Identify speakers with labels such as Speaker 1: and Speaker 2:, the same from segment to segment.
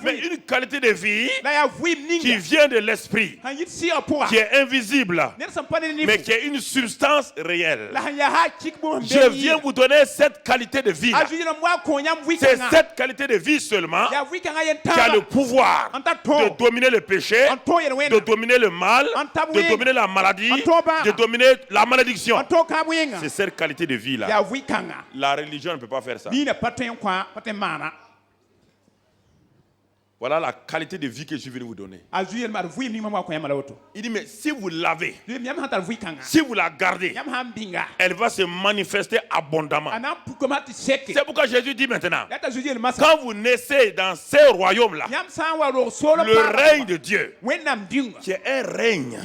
Speaker 1: Mais une qualité de vie qui vient de l'esprit, qui est invisible, mais qui est une substance réelle. Je viens vous donner cette qualité de vie. C'est cette qualité de vie seulement qui a le pouvoir de dominer le péché, de dominer le mal, de dominer la maladie, de dominer la malédiction. C'est cette qualité de vie-là. La religion ne peut pas faire ça. Voilà la qualité de vie que je viens de vous donner. Il dit, mais si vous l'avez, si vous la gardez, elle va se manifester abondamment. C'est pourquoi Jésus dit maintenant, quand vous naissez dans ces royaumes-là, le règne de Dieu, qui est un règne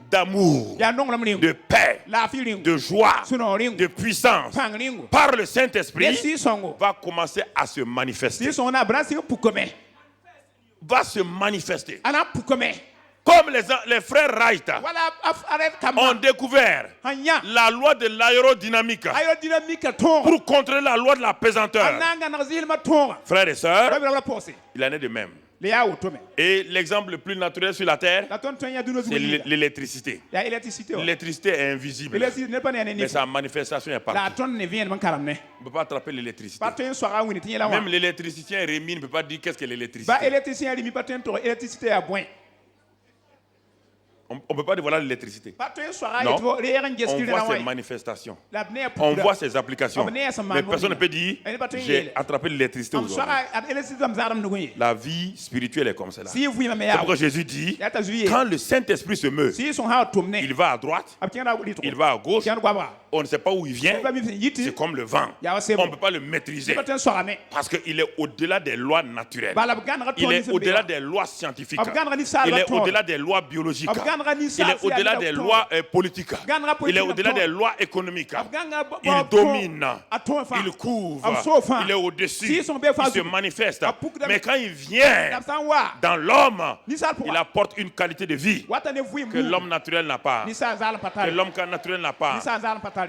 Speaker 1: d'amour, de paix, de joie, de puissance, par le Saint-Esprit, va commencer à se manifester. Va se manifester. Comme les frères Wright ont découvert la loi de l'aérodynamique pour contrer la loi de la pesanteur. Frères et sœurs, il en est de même. Et l'exemple le plus naturel sur la terre, c'est l'électricité. L'électricité est invisible, mais sa manifestation est partout. On ne peut pas attraper l'électricité. Même l'électricien Rémi ne peut pas dire qu'est-ce que l'électricité. On ne peut pas dévoiler l'électricité. Non, on voit ses manifestations. On voit ses applications. Mais personne ne peut dire j'ai attrapé l'électricité aujourd'hui. La vie spirituelle est comme cela. C'est pourquoi Jésus dit quand le Saint-Esprit se meut, il va à droite, il va à gauche. On ne sait pas où il vient. C'est comme le vent. On ne peut pas le maîtriser. Parce qu'il est au-delà des lois naturelles. Il est au-delà des lois scientifiques. Il est au-delà des lois biologiques. Il est au-delà des lois politiques. Il est au-delà des lois économiques. Il domine. Il couvre. Il est au-dessus. Il se manifeste. Mais quand il vient dans l'homme, il apporte une qualité de vie que l'homme naturel n'a pas. Que l'homme naturel n'a pas.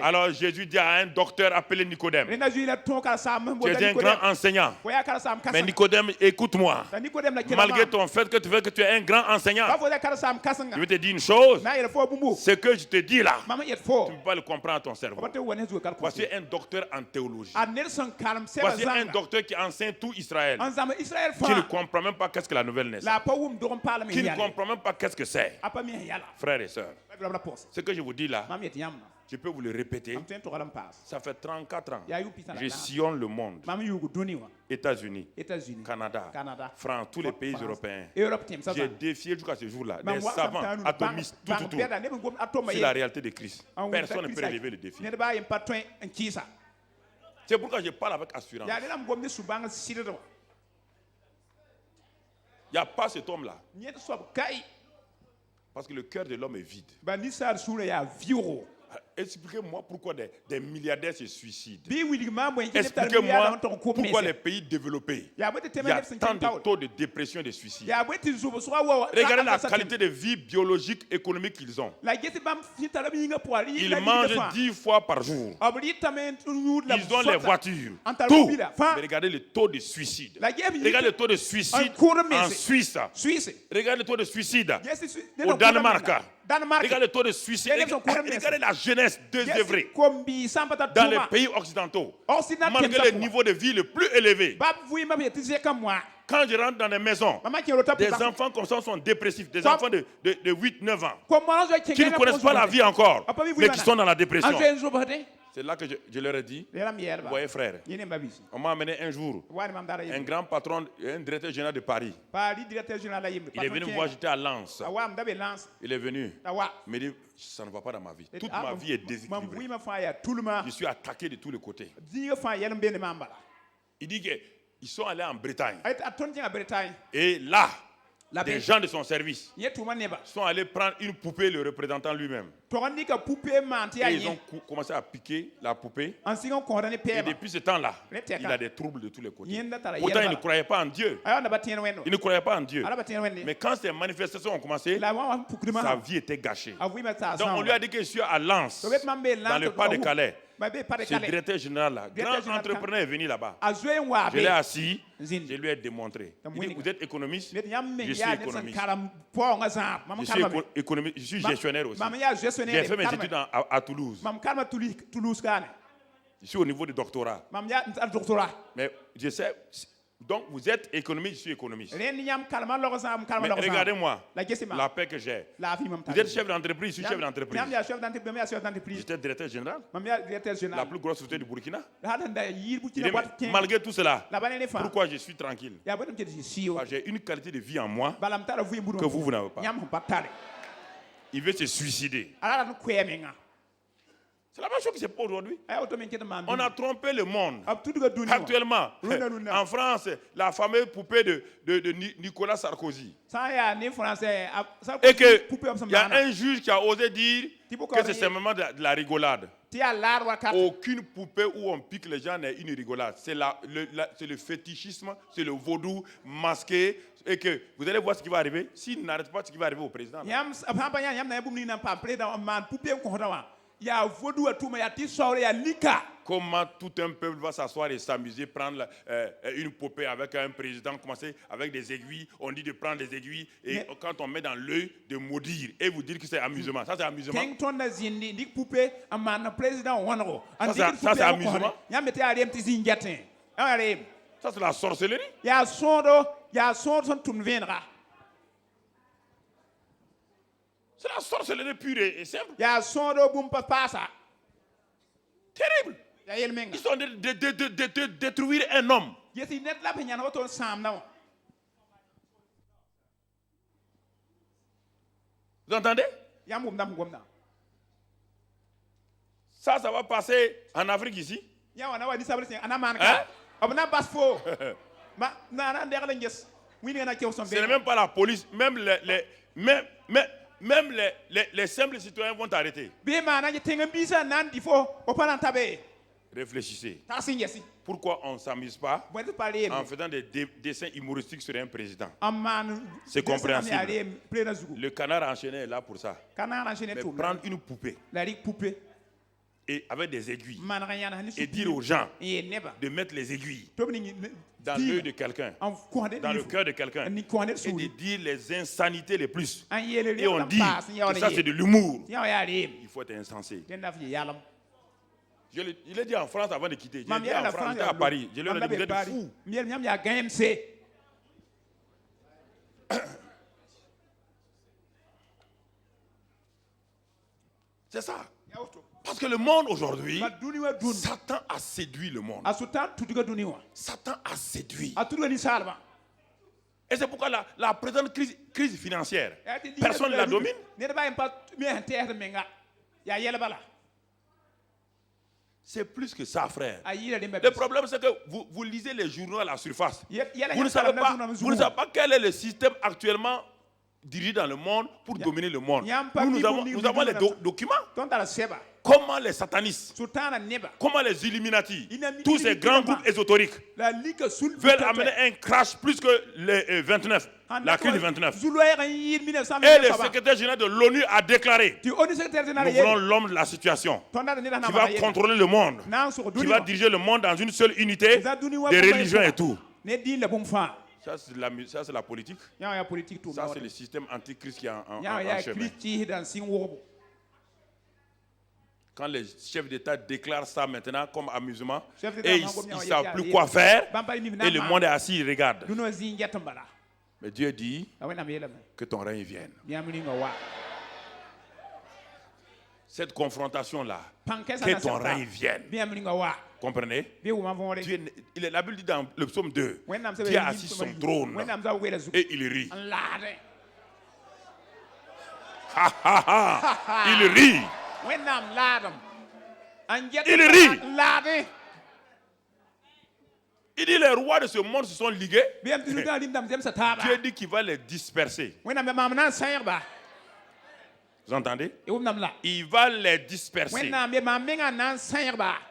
Speaker 1: Alors Jésus dit à un docteur appelé Nicodème, tu es un grand enseignant. Mais Nicodème, écoute-moi. Malgré ton fait que tu veux que tu es un grand enseignant, je vais te dire une chose. Ce que je te dis là, tu ne peux pas le comprendre à ton cerveau. Voici un docteur en théologie. Voici un docteur qui enseigne tout Israël, qui ne comprend même pas qu'est-ce que la nouvelle naissance, qui ne comprend même pas qu'est-ce que c'est. Frères et sœurs, ce que je vous dis là, je peux vous le répéter. Ça fait 34 ans. Je sillonne le monde. États-Unis, Canada, France, tous les pays européens. J'ai défié jusqu'à ce jour-là des savants, atomistes, tout. C'est la réalité de Christ. Personne ne peut relever le défi. C'est pourquoi je parle avec assurance. Il n'y a pas cet homme-là. Parce que le cœur de l'homme est vide. Expliquez-moi pourquoi des milliardaires se suicident. Expliquez-moi pourquoi les pays développés, il y a tant de taux de dépression et de suicide. Regardez la qualité de vie biologique, économique qu'ils ont. Ils mangent 10 fois par jour. Ils ont les voitures. Tout. Mais regardez le taux de suicide. Regardez le taux de suicide en Suisse. Regardez le taux de suicide au Danemark. Regardez le taux de suicide. Regardez la jeunesse désœuvrée dans les pays occidentaux. Malgré le niveau de vie le plus élevé. Quand je rentre dans les maisons, des enfants comme ça sont dépressifs. Des enfants de 8-9 ans qui ne connaissent pas la vie encore, mais qui sont dans la dépression. C'est là que je leur ai dit, vous voyez frère, on m'a amené un jour un grand patron, un directeur général de Paris. Il est venu me voir, j'étais à Lens. Il est venu, il me dit, ça ne va pas dans ma vie. Toute ma vie est déséquilibrée. Je suis attaqué de tous les côtés. Il dit qu'ils sont allés en Bretagne. Et là, des gens de son service sont allés prendre une poupée, le représentant lui-même. Et ils ont commencé à piquer la poupée. Et depuis ce temps-là, il a des troubles de tous les côtés. Pourtant, il ne croyait pas en Dieu. Il ne croyait pas en Dieu. Mais quand ces manifestations ont commencé, sa vie était gâchée. Donc on lui a dit que je suis à Lens, dans le Pas-de-Calais. Ce directeur général là, grand entrepreneur est venu là-bas. Je l'ai assis, je lui ai démontré. Il dit, vous êtes économiste? Je suis économiste. Je suis gestionnaire aussi. J'ai fait mes études à Toulouse. Je suis au niveau du doctorat. Mais je sais, donc vous êtes économiste, je suis économiste. Mais regardez-moi la paix que j'ai. Vous êtes chef d'entreprise, je suis chef d'entreprise. J'étais directeur général. La plus grosse société du Burkina. Malgré tout cela, pourquoi je suis tranquille? J'ai une qualité de vie en moi que vous n'avez pas. Il veut se suicider. C'est la même chose qui se passe aujourd'hui. On a trompé le monde. Actuellement, en France, la fameuse poupée de Nicolas Sarkozy. Et qu'il y a un juge qui a osé dire que c'est simplement de la rigolade. Aucune poupée où on pique les gens n'est une rigolade. C'est le fétichisme, c'est le vaudou masqué. Et que vous allez voir ce qui va arriver. S'il n'arrête pas, ce qui va arriver au président. Comment tout un peuple va s'asseoir et s'amuser, prendre une poupée avec un président, commencer avec des aiguilles, on dit de prendre des aiguilles, et quand on met dans l'œil, de maudire, et vous dire que c'est amusement. Ça c'est amusement. Ça c'est amusement. Ça c'est la sorcellerie. C'est la sorcellerie pure et simple. Terrible. Ils sont de détruire un homme. Vous entendez? Ça va passer en Afrique ici. Hein? Ce n'est même pas la police, même les simples citoyens vont arrêter. Réfléchissez. Pourquoi on ne s'amuse pas en faisant des dessins humoristiques sur un président? C'est compréhensible. Le canard enchaîné est là pour ça. Mais prendre une poupée et avec des aiguilles et dire aux gens de mettre les aiguilles dans l'œil de quelqu'un, dans le cœur de quelqu'un, et de dire les insanités les plus. Et on dit que ça c'est de l'humour. Il faut être insensé. Je l'ai dit en France avant de quitter. Je l'ai dit en France, j'étais à Paris. Je leur ai dit, vous êtes fous. C'est ça. Parce que le monde aujourd'hui, Satan a séduit le monde. Satan a séduit. Et c'est pourquoi la présente crise financière, personne ne la domine. C'est plus que ça, frère. Le problème, c'est que vous lisez les journaux à la surface. Vous ne savez pas quel est le système actuellement dirigé dans le monde pour dominer le monde. Nous avons les documents. Comment les satanistes, comment les Illuminati, tous ces grands groupes ésotériques veulent amener un crash plus que les 29, la crise de 29. Et le secrétaire général de l'ONU a déclaré: nous voulons l'homme de la situation, qui va contrôler le monde, qui va diriger le monde dans une seule unité, des religions et tout. Ça c'est la politique. Ça c'est le système antichrist qui est en chemin. Quand les chefs d'État déclarent ça maintenant comme amusement, et ils ne savent plus quoi faire, et le monde est assis, il regarde. Mais Dieu dit que ton règne vienne. Cette confrontation-là, que ton règne vienne. Comprenez? La Bible dit dans le psaume 2, Dieu a assis son trône et il rit. Il rit. Il rit. Il dit les rois de ce monde se sont ligués. Dieu dit qu'il va les disperser. Vous entendez? Il va les disperser.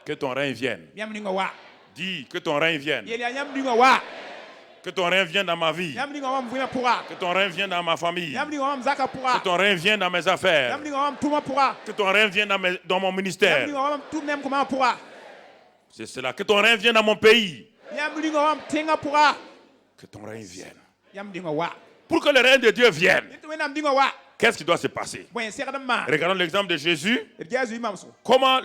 Speaker 1: Que ton règne vienne. Dis que ton règne vienne. Que ton règne vienne dans ma vie. Que ton règne vienne dans ma famille. Que ton règne vienne dans mes affaires. Que ton règne vienne dans mon ministère. C'est cela. Que ton règne vienne dans mon pays. Que ton règne vienne. Pour que le règne de Dieu vienne, qu'est-ce qui doit se passer? Regardons l'exemple de Jésus. Comment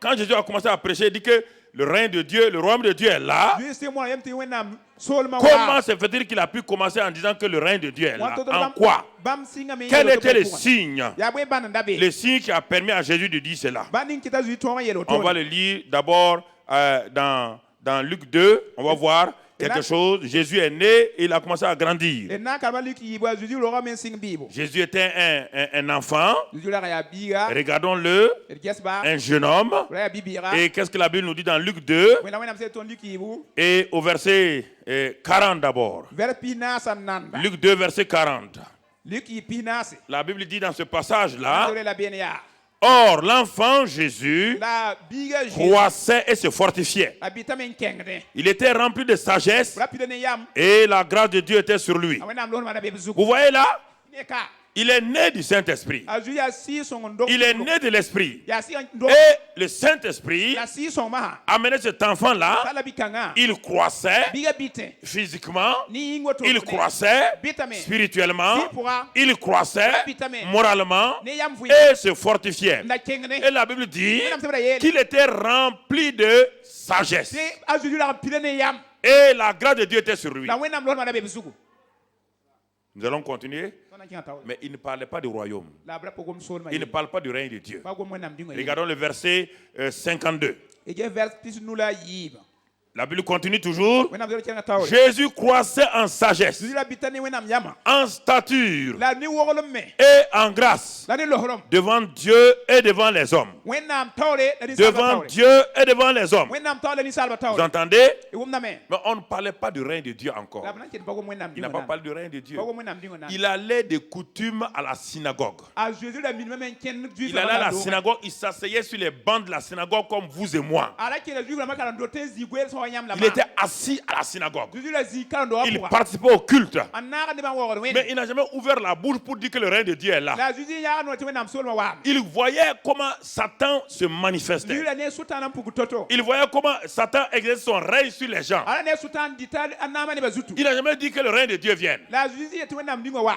Speaker 1: quand Jésus a commencé à prêcher, il dit que le règne de Dieu, le royaume de Dieu est là. Comment se fait-il qu'il a pu commencer en disant que le règne de Dieu est là? En quoi? Quel était le signe? Le signe qui a permis à Jésus de dire cela. On va le lire d'abord dans Luc 2. On va voir quelque chose. Jésus est né et il a commencé à grandir. Jésus était un enfant. Regardons-le. Un jeune homme. Et qu'est-ce que la Bible nous dit dans Luc 2? Et au verset 40 d'abord. Luc 2, verset 40. La Bible dit dans ce passage-là: or, l'enfant Jésus croissait et se fortifiait. Il était rempli de sagesse et la grâce de Dieu était sur lui. Vous voyez là? Il est né du Saint-Esprit. Il est né de l'Esprit. Et le Saint-Esprit a amené cet enfant-là. Il croissait physiquement. Il croissait spirituellement. Il croissait moralement. Et se fortifiait. Et la Bible dit qu'il était rempli de sagesse. Et la grâce de Dieu était sur lui. Nous allons continuer. Mais il ne parlait pas du royaume. Il ne parle pas du règne de Dieu. Regardons le verset 52. La Bible continue toujours. Jésus croissait en sagesse, en stature et en grâce devant Dieu et devant les hommes. Devant Dieu et devant les hommes. Vous entendez? Mais on ne parlait pas du règne de Dieu encore. Il n'a pas parlé du règne de Dieu. Il allait de coutume à la synagogue. Il allait à la synagogue, il s'asseyait sur les bancs de la synagogue comme vous et moi. Il était assis à la synagogue. Il participait au culte. Mais il n'a jamais ouvert la bouche pour dire que le règne de Dieu est là. Il voyait comment Satan se manifestait. Il voyait comment Satan exerce son règne sur les gens. Il n'a jamais dit que le règne de Dieu vienne.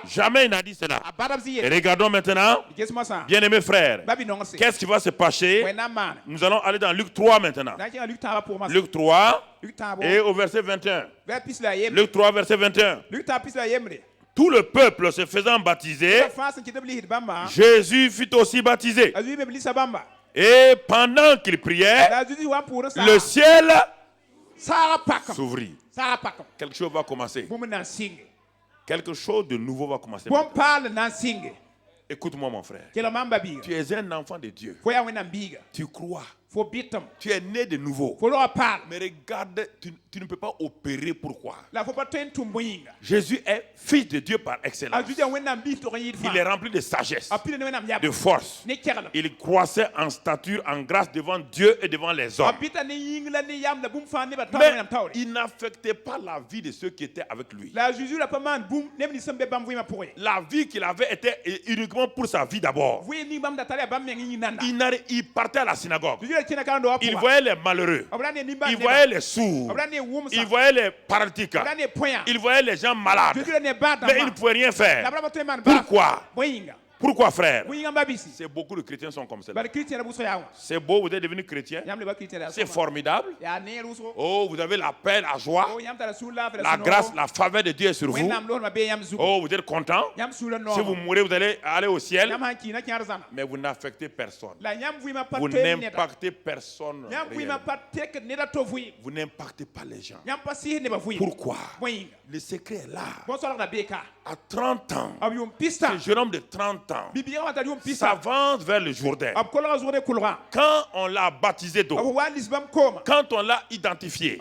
Speaker 1: Jamais il n'a dit cela. Et regardons maintenant, bien-aimés frères, qu'est-ce qui va se passer? Nous allons aller dans Luc 3 maintenant. Luc 3 et au verset 21. Luc 3, verset 21. Tout le peuple se faisant baptiser, Jésus fut aussi baptisé. Et pendant qu'il priait, le ciel s'ouvrit. Quelque chose va commencer. Quelque chose de nouveau va commencer. Écoute-moi mon frère. Tu es un enfant de Dieu. Tu crois. Tu es né de nouveau. Mais regarde, tu ne peux pas opérer. Pourquoi? Jésus est fils de Dieu par excellence. Il est rempli de sagesse, de force. Il croissait en stature, en grâce devant Dieu et devant les hommes. Mais il n'affectait pas la vie de ceux qui étaient avec lui. La vie qu'il avait était uniquement pour sa vie d'abord. Il partait à la synagogue. Il voyait les malheureux. Il voyait les sourds. Il voyait les paralytiques. Il voyait les gens malades. Mais il ne pouvait rien faire. Pourquoi? Pourquoi, frère? C'est beaucoup de chrétiens sont comme ça. C'est beau, vous êtes devenu chrétien. C'est formidable. Oh, vous avez la paix, la joie. La grâce, la faveur de Dieu est sur vous. Oh, vous êtes content. Si vous mourrez, vous allez aller au ciel. Mais vous n'affectez personne. Vous n'impactez personne. Vous n'impactez pas les gens. Pourquoi? Le secret est là. À 30 ans, ce jeune homme de 30 ans s'avance vers le Jourdain. Quand on l'a baptisé d'eau, quand on l'a identifié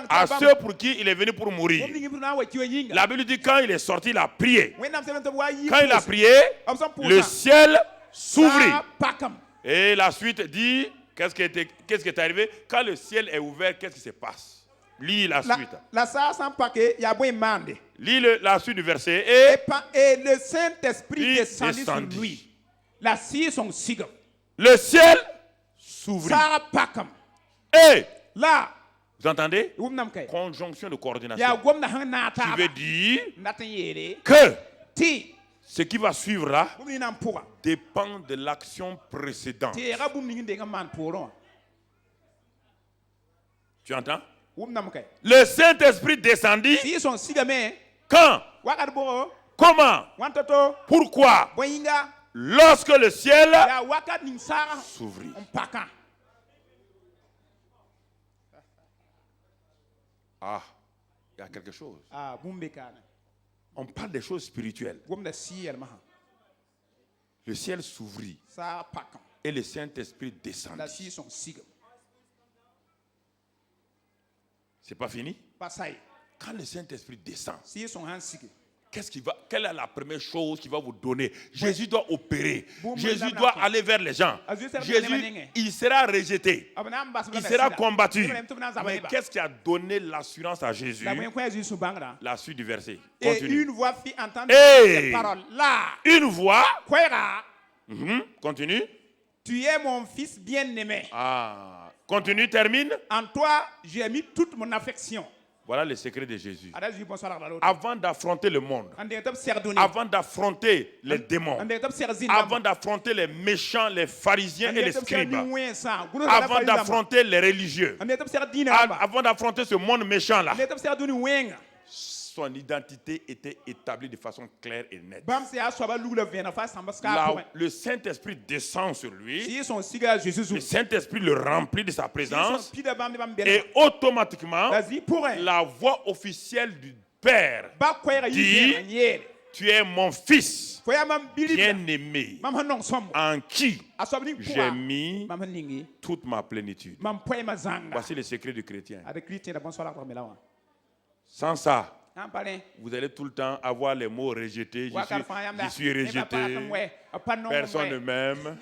Speaker 1: à ceux pour qui il est venu pour mourir, la Bible dit quand il est sorti, il a prié. Quand il a prié, le ciel s'ouvrit. Et la suite dit, qu'est-ce qui est arrivé? Quand le ciel est ouvert, qu'est-ce qui se passe? Lis la suite. Lis la suite du verset.
Speaker 2: Et le Saint-Esprit descendit sur lui.
Speaker 1: Le ciel s'ouvrit. Et
Speaker 2: là,
Speaker 1: vous entendez? Conjonction de coordination. Tu veux dire que ce qui va suivre là dépend de l'action précédente. Tu entends? Le Saint-Esprit descendit. Quand? Comment? Pourquoi? Lorsque le ciel s'ouvrit. Ah, il y a quelque chose. On parle des choses spirituelles. Le ciel s'ouvrit et le Saint-Esprit descendit. C'est pas fini? Quand le Saint-Esprit descend, quelle est la première chose qu'il va vous donner? Jésus doit opérer. Jésus doit aller vers les gens. Jésus, il sera rejeté. Il sera combattu. Mais qu'est-ce qui a donné l'assurance à Jésus? La suite du verset. Continue.
Speaker 2: Et une voix fit entendre ces paroles là.
Speaker 1: Une voix. Continue.
Speaker 2: Tu es mon fils bien-aimé.
Speaker 1: Ah. Continue, termine.
Speaker 2: En toi, j'ai mis toute mon affection.
Speaker 1: Voilà le secret de Jésus. Avant d'affronter le monde, avant d'affronter les démons, avant d'affronter les méchants, les pharisiens et les scribes, avant d'affronter les religieux, avant d'affronter ce monde méchant-là, son identité était établie de façon claire et nette. Là, le Saint-Esprit descend sur lui. Le Saint-Esprit le remplit de sa présence. Et automatiquement, la voix officielle du Père dit: tu es mon fils bien-aimé, en qui j'ai mis toute ma plénitude. Voici le secret du chrétien. Sans ça, vous allez tout le temps avoir les mots rejetés. Je suis rejeté. Personne ne m'aime.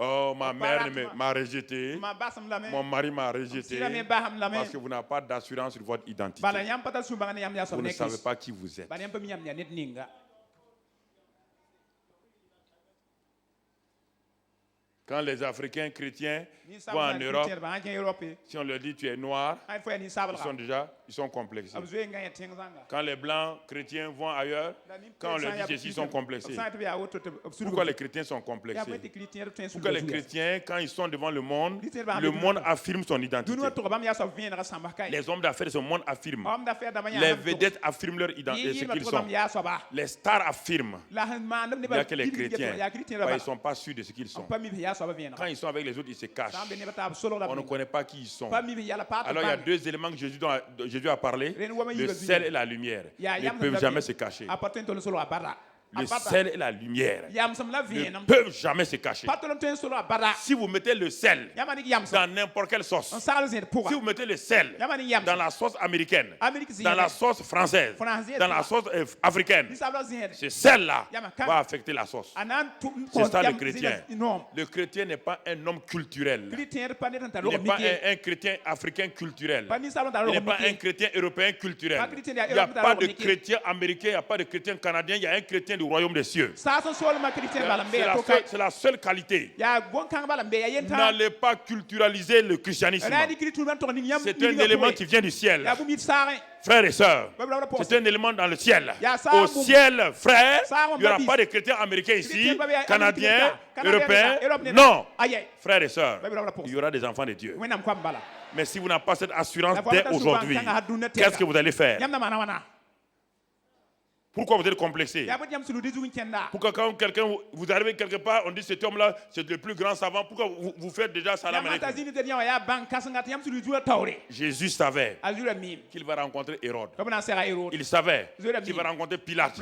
Speaker 1: Oh, ma mère m'a rejeté. Mon mari m'a rejeté. Parce que vous n'avez pas d'assurance sur votre identité. Vous ne savez pas qui vous êtes. Quand les Africains chrétiens vont en Europe, si on leur dit tu es noir, ils sont complexés. Quand les blancs chrétiens vont ailleurs, quand on leur dit ceci, ils sont complexés. Pourquoi les chrétiens sont complexés? Pourquoi les chrétiens, quand ils sont devant le monde affirme son identité. Les hommes d'affaires de ce monde affirment. Les vedettes affirment leur identité, ce qu'ils sont. Les stars affirment. Il n'y a que les chrétiens. Ils ne sont pas sûrs de ce qu'ils sont. Quand ils sont avec les autres, ils se cachent. On ne connaît pas qui ils sont. Alors il y a deux éléments que Jésus a parlé. Le sel et la lumière ne peuvent jamais se cacher. Le sel et la lumière ne peuvent jamais se cacher. Si vous mettez le sel dans n'importe quelle sauce, si vous mettez le sel dans la sauce américaine, dans la sauce française, dans la sauce africaine, ce sel-là va affecter la sauce. C'est ça le chrétien. Le chrétien n'est pas un homme culturel. Il n'est pas un chrétien africain culturel. Il n'est pas un chrétien européen culturel. Il n'y a pas de chrétien américain, il n'y a pas de chrétien canadien, il y a un chrétien du royaume des cieux. C'est la seule qualité. N'allez pas culturaliser le christianisme. C'est un élément qui vient du ciel. Frères et sœurs, c'est un élément dans le ciel. Au ciel, frère, il n'y aura pas de chrétiens américains ici, canadiens, européens. Non, frères et sœurs, il y aura des enfants de Dieu. Mais si vous n'avez pas cette assurance dès aujourd'hui, qu'est-ce que vous allez faire? Pourquoi vous êtes complexé? Pourquoi quand vous arrivez quelque part, on dit cet homme-là, c'est le plus grand savant, pourquoi vous faites déjà salam alaikum? Jésus savait qu'il va rencontrer Hérode. Il savait qu'il va rencontrer Pilate.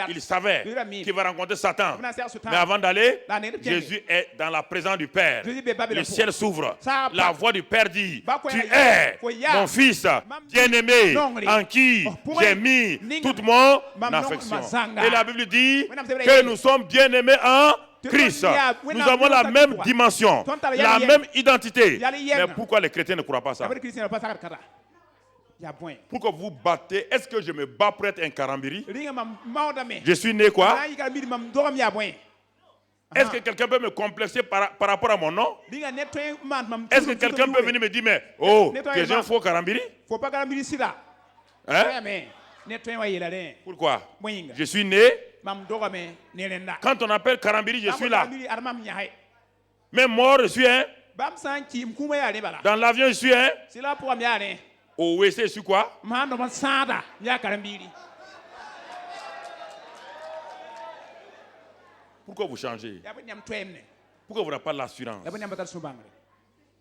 Speaker 1: Il savait qu'il va rencontrer Satan. Mais avant d'aller, Jésus est dans la présence du Père. Le ciel s'ouvre. La voix du Père dit: tu es mon fils bien-aimé, en qui j'ai mis toute mon affection. Et la Bible dit que nous sommes bien-aimés en Christ. Nous avons la même dimension, la même identité. Mais pourquoi les chrétiens ne croient pas ça? Pourquoi vous battez? Est-ce que je me bats pour être un karambiri? Je suis né quoi? Est-ce que quelqu'un peut me complexer par rapport à mon nom? Est-ce que quelqu'un peut venir me dire, mais oh, que j'ai un faux karambiri? Hein? Pourquoi? Je suis né. Quand on appelle karambiri, je suis là. Même mort, je suis un. Dans l'avion, je suis un. Au WC, je suis quoi? Pourquoi vous changez? Pourquoi vous n'avez pas l'assurance?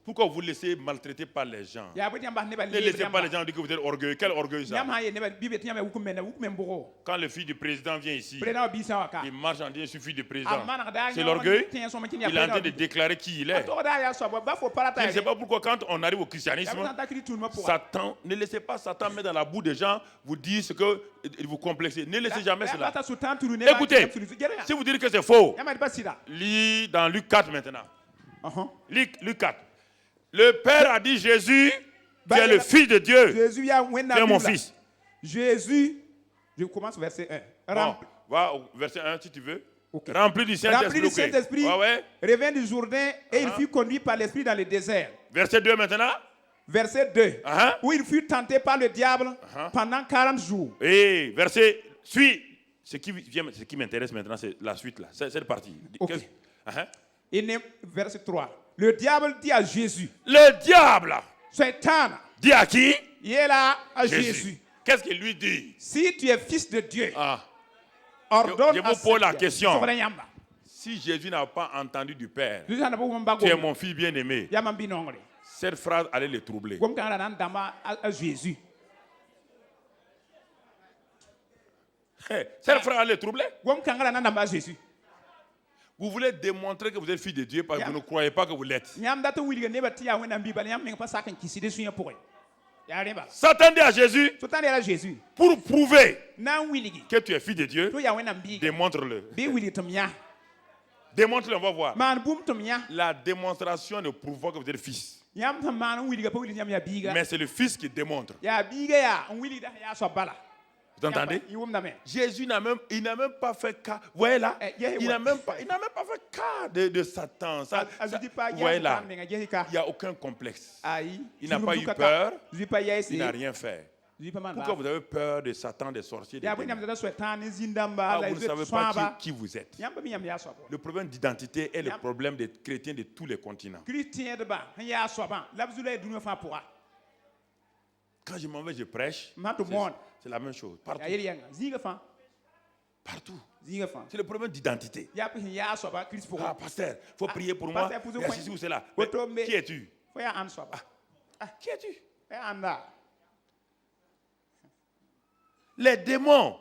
Speaker 1: Pourquoi vous laissez maltraiter par les gens? Ne laissez pas les gens dire que vous êtes orgueilleux. Quel orgueil ça? Quand le fils du président vient ici, il marche en disant je suis fils du président. C'est l'orgueil. Il est en train de déclarer qui il est. Je ne sais pas pourquoi quand on arrive au christianisme, Satan, ne laissez pas Satan mettre dans la boue des gens, vous dire ce que vous complexez. Ne laissez jamais cela. Écoutez, si vous dites que c'est faux, lis dans Luc 4 maintenant. Luc 4. Le Père a dit Jésus, tu es le Fils de Dieu. Tu es mon fils.
Speaker 2: Jésus, je commence verset 1.
Speaker 1: Bon, va au verset 1 si tu veux. Okay. Rempli du Saint-Esprit.
Speaker 2: Revint du Jourdain et il fut conduit par l'Esprit dans le désert.
Speaker 1: Verset 2 maintenant.
Speaker 2: Verset 2. Où il fut tenté par le diable pendant 40 jours.
Speaker 1: Et verset suit. Ce qui m'intéresse maintenant, c'est la suite là. Cette partie.
Speaker 2: Okay. Verset 3. Le diable dit à Jésus.
Speaker 1: Le diable
Speaker 2: Satan
Speaker 1: dit à qui?
Speaker 2: Il est là à Jésus.
Speaker 1: Qu'est-ce qu'il lui dit?
Speaker 2: Si tu es fils de Dieu, ordonne
Speaker 1: je vous pose la question. Si Jésus n'a pas entendu du Père, tu es mon fils bien-aimé, cette phrase allait le troubler. Cette phrase allait le troubler. Vous voulez démontrer que vous êtes fils de Dieu parce que vous ne croyez pas que vous l'êtes. Satan dit à Jésus, pour prouver que tu es fils de Dieu, démontre-le. Démontre-le, on va voir. La démonstration ne prouve pas que vous êtes fils. Mais c'est le fils qui démontre. Vous entendez? Jésus n'a même pas fait cas. Vous voyez là? Il n'a même pas fait cas de Satan. Vous voyez là? Il n'y a aucun complexe. Il n'a pas eu peur. Il n'a rien fait. Pourquoi vous avez peur de Satan, des sorciers, des démons? Vous ne savez pas qui vous êtes. Le problème d'identité est le problème des chrétiens de tous les continents. Quand je m'en vais, je prêche. C'est la même chose. Partout. Partout. C'est le problème d'identité. Pasteur, il faut prier pour moi. Il y a ceci ou cela. Mais qui es-tu? Qui es-tu? Les démons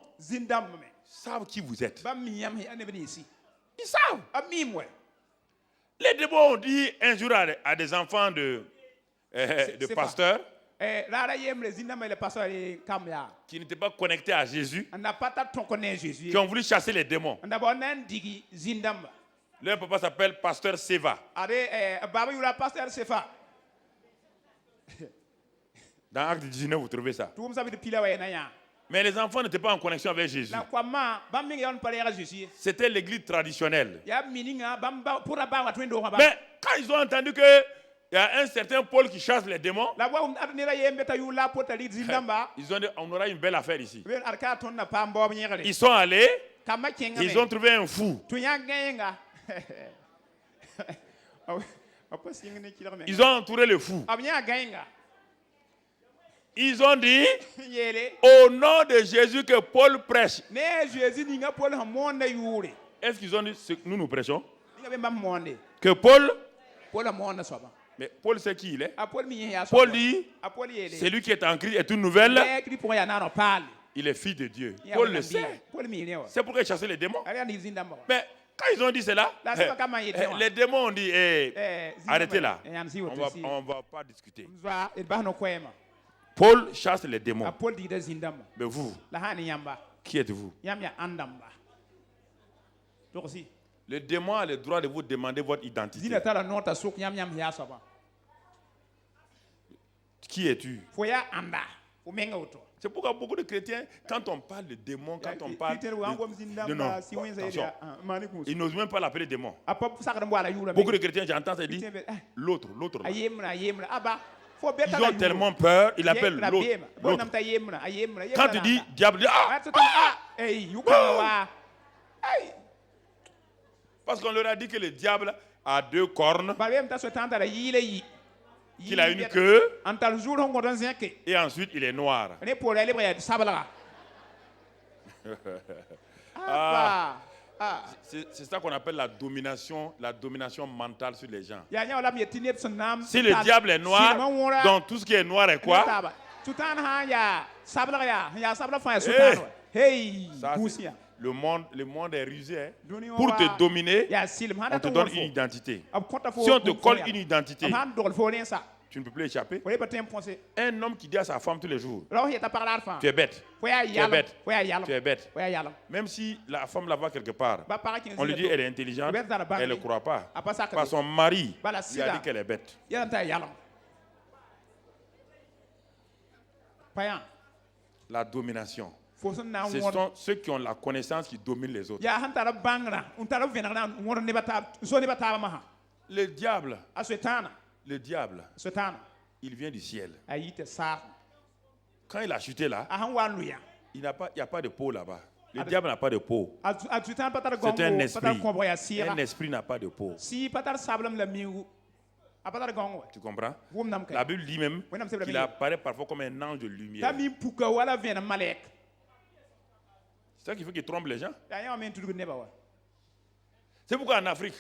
Speaker 1: savent qui vous êtes. Ils savent. Les démons ont dit un jour à des enfants de pasteurs qui n'étaient pas connectés à Jésus, qui ont voulu chasser les démons. Leur papa s'appelle Pasteur Seva. Dans Acte 19, vous trouvez ça. Mais les enfants n'étaient pas en connexion avec Jésus. C'était l'église traditionnelle. Mais quand ils ont entendu que il y a un certain Paul qui chasse les démons, ils ont dit on aura une belle affaire ici. Ils sont allés, ils ont trouvé un fou. Ils ont entouré le fou. Ils ont dit au nom de Jésus que Paul prêche. Est-ce qu'ils ont dit ce que nous prêchons? Que Paul. Mais Paul sait qui il est. Paul dit c'est lui qui est en Christ est une nouvelle. Il est fils de Dieu. Paul le sait. C'est pourquoi il chassait les démons. Mais quand ils ont dit cela, les démons ont dit arrêtez là. On ne va pas discuter. Paul chasse les démons. Mais vous, qui êtes-vous? Le démon a le droit de vous demander votre identité. Qui es-tu? C'est pourquoi beaucoup de chrétiens, quand on parle de démons, quand on parle ils n'osent même pas l'appeler démon. Beaucoup de chrétiens, j'entends, ça dit l'autre. Ils ont tellement peur, ils appellent l'autre. Quand tu dis diable, parce qu'on leur a dit que le diable a 2 cornes, qu'il a une queue, et ensuite il est noir. C'est ça qu'on appelle la domination mentale sur les gens. Si le diable est noir, donc tout ce qui est noir est quoi? Le monde est rusé. Hein? Pour te dominer, on te donne une identité. Si on te colle une identité, tu ne peux plus échapper. Un homme qui dit à sa femme tous les jours, tu es bête. Tu es bête. Tu es bête. Même si la femme la voit quelque part, on lui dit elle est intelligente, elle ne croit pas. Parce que son mari lui a dit qu'elle est bête. La domination. Ce sont ceux qui ont la connaissance qui dominent les autres. Le diable, il vient du ciel. Quand il a chuté là, il n'y a pas de peau là-bas. Le diable n'a pas de peau. C'est un esprit. Un esprit n'a pas de peau. Tu comprends? La Bible dit même qu'il apparaît parfois comme un ange de lumière. C'est ça qui fait qu'il trompe les gens. C'est pourquoi en Afrique,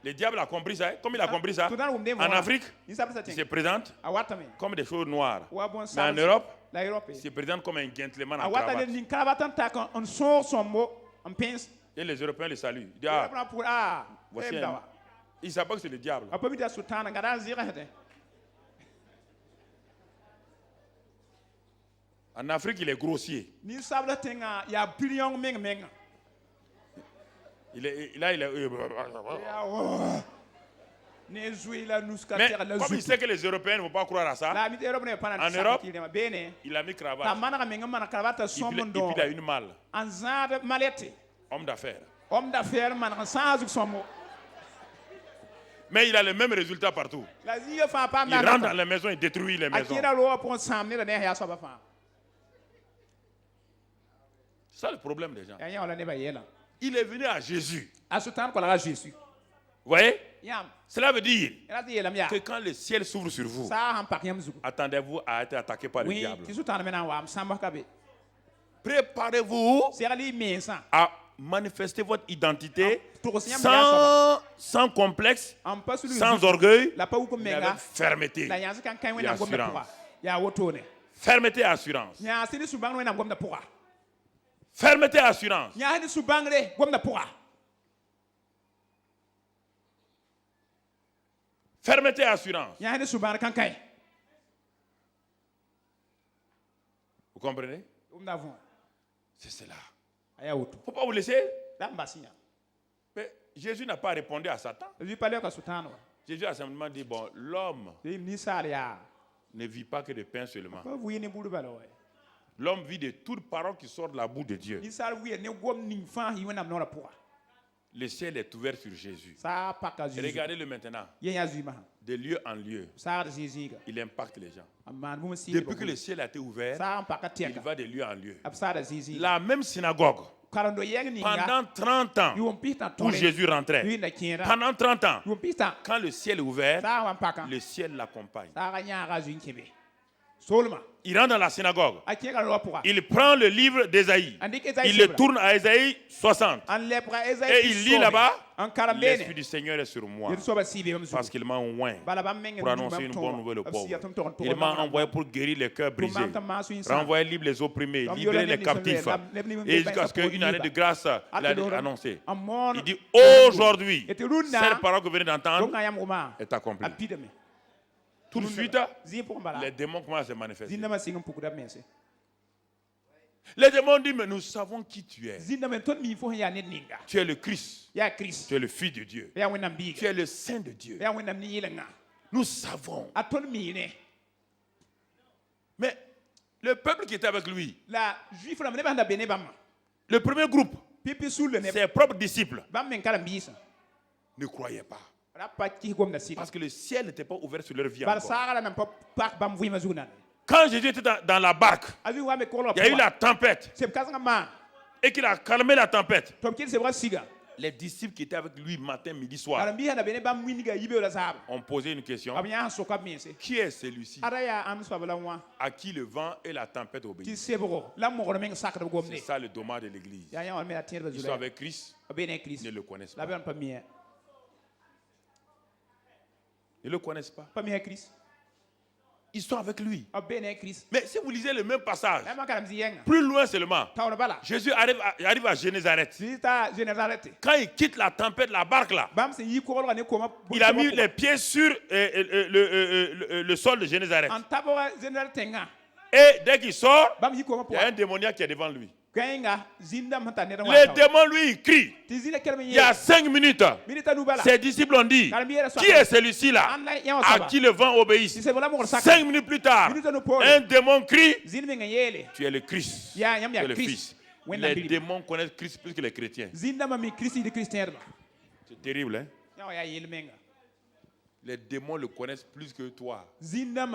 Speaker 1: le diable a compris ça. Comme il a compris ça, en Afrique, il se présente comme des choses noires. Mais en Europe, il se présente comme un gentleman en cravate. Et les Européens le saluent. Ils disent, voici un... Ils ne savent pas que c'est le diable. En Afrique, il est grossier. Il est mais comme il sait que les Européens ne vont pas croire à ça, en Europe, il a mis cravate. Et puis il a une malle. Homme d'affaires. Mais il a le même résultat partout. Il rentre dans les maisons et détruit les maisons. C'est ça le problème des gens. Il est venu à Jésus. Vous voyez? Cela veut dire que quand le ciel s'ouvre sur vous, attendez-vous à être attaqué par le diable. Préparez-vous à manifester votre identité sans complexe, sans orgueil, mais avec fermeté et assurance. Fermeté et assurance. Fermeté et assurance. Fermeté et assurance. Vous comprenez? C'est cela. Il ne faut pas vous laisser. Mais Jésus n'a pas répondu à Satan. Jésus a simplement dit, bon, l'homme ne vit pas que de pain seulement. L'homme vit de toute parole qui sort de la bouche de Dieu. Le ciel est ouvert sur Jésus. Regardez-le maintenant. De lieu en lieu, il impacte les gens. Depuis que le ciel a été ouvert, il va de lieu en lieu. La même synagogue, pendant 30 ans, où Jésus rentrait, pendant 30 ans, quand le ciel est ouvert, le ciel l'accompagne. Il rentre dans la synagogue. Il prend le livre d'Ésaïe. Il le tourne à Ésaïe 60. Et il lit là-bas, l'Esprit du Seigneur est sur moi. Parce qu'il m'a oint pour annoncer une bonne nouvelle aux pauvres. Il m'a envoyé pour guérir les cœurs brisés, renvoyer libre les opprimés, libérer les captifs. Et jusqu'à ce qu'une année de grâce l'a annoncé. Il dit, aujourd'hui, cette parole que vous venez d'entendre est accomplie. Tout de suite, les démons commencent à se manifester. Les démons disent, mais nous savons qui tu es. Tu es le Christ. Tu es le Fils de Dieu. Tu es le Saint de Dieu. Nous savons. Mais Le peuple qui était avec lui.
Speaker 2: La juif la mena bene bam.
Speaker 1: Le premier groupe.
Speaker 2: Pipi sul le
Speaker 1: ses propres disciples.
Speaker 2: Bam men kala mbisa.
Speaker 1: Ne croyaient pas.
Speaker 2: Parce
Speaker 1: que le ciel n'était pas ouvert sur leur vie
Speaker 2: encore.
Speaker 1: Quand Jésus était dans la barque, il y a eu la tempête. Et qu'il a calmé la tempête. Les disciples qui étaient avec lui matin, midi, soir ont posé une question. Qui est celui-ci à qui le vent et la tempête obéissent? C'est ça le dommage de l'église. Ils sont avec Christ, ils ne le connaissent pas. Ils ne le connaissent pas. Ils sont avec lui. Mais si vous lisez le même passage, plus loin seulement, Jésus arrive à Génézareth. Quand il quitte la tempête, la barque là, il a mis les pieds sur le sol de Génézareth. Et dès qu'il sort, il y a un démoniaque qui est devant lui. Le démon, lui, il crie. Il y a 5 minutes, ses disciples ont dit, qui est celui-ci-là à qui le vent obéisse? 5 minutes plus tard, un démon crie, tu es le Christ, tu es le Fils. Les démons connaissent Christ plus que les chrétiens. C'est terrible, hein? Les démons le connaissent plus que toi. Tu n'as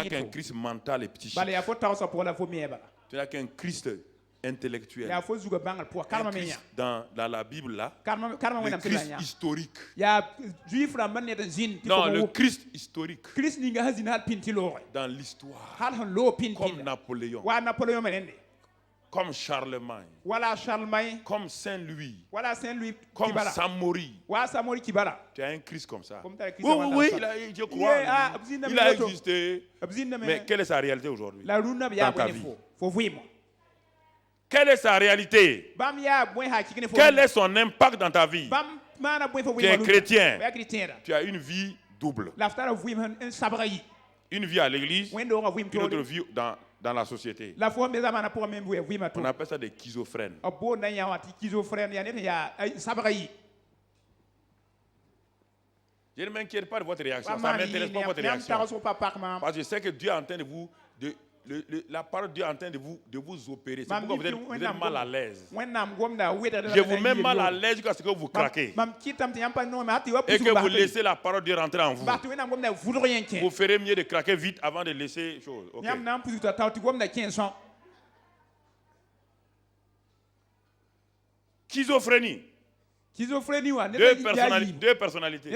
Speaker 1: qu'un Christ mental et psychique. Tu n'as qu'un Christ intellectuel. Un Christ dans la Bible là, le Christ historique. Non, le Christ historique. Dans l'histoire. Comme Napoléon. Comme Charlemagne. Comme Saint-Louis. Comme Samori. Tu as un Christ comme ça. Oui, je crois. Il a existé. Mais quelle est sa réalité aujourd'hui dans ta vie? Quelle est sa réalité? Quel est son impact dans ta vie? Tu es chrétien. Tu as une vie double. Une vie à l'église, une autre vie dans la société. On appelle ça des schizophrènes. Je ne m'inquiète pas de votre réaction. Ça ne m'intéresse pas votre réaction. Parce que je sais que Dieu est en train de vous... la parole de Dieu est en train de vous opérer. C'est pourquoi vous êtes mal à l'aise. Je vous mets mal à l'aise jusqu'à ce que vous craquez. Et que vous laissez la parole de Dieu rentrer en vous. Vous ferez mieux de craquer vite avant de laisser chose. Okay. Schizophrénie. Deux personnalités.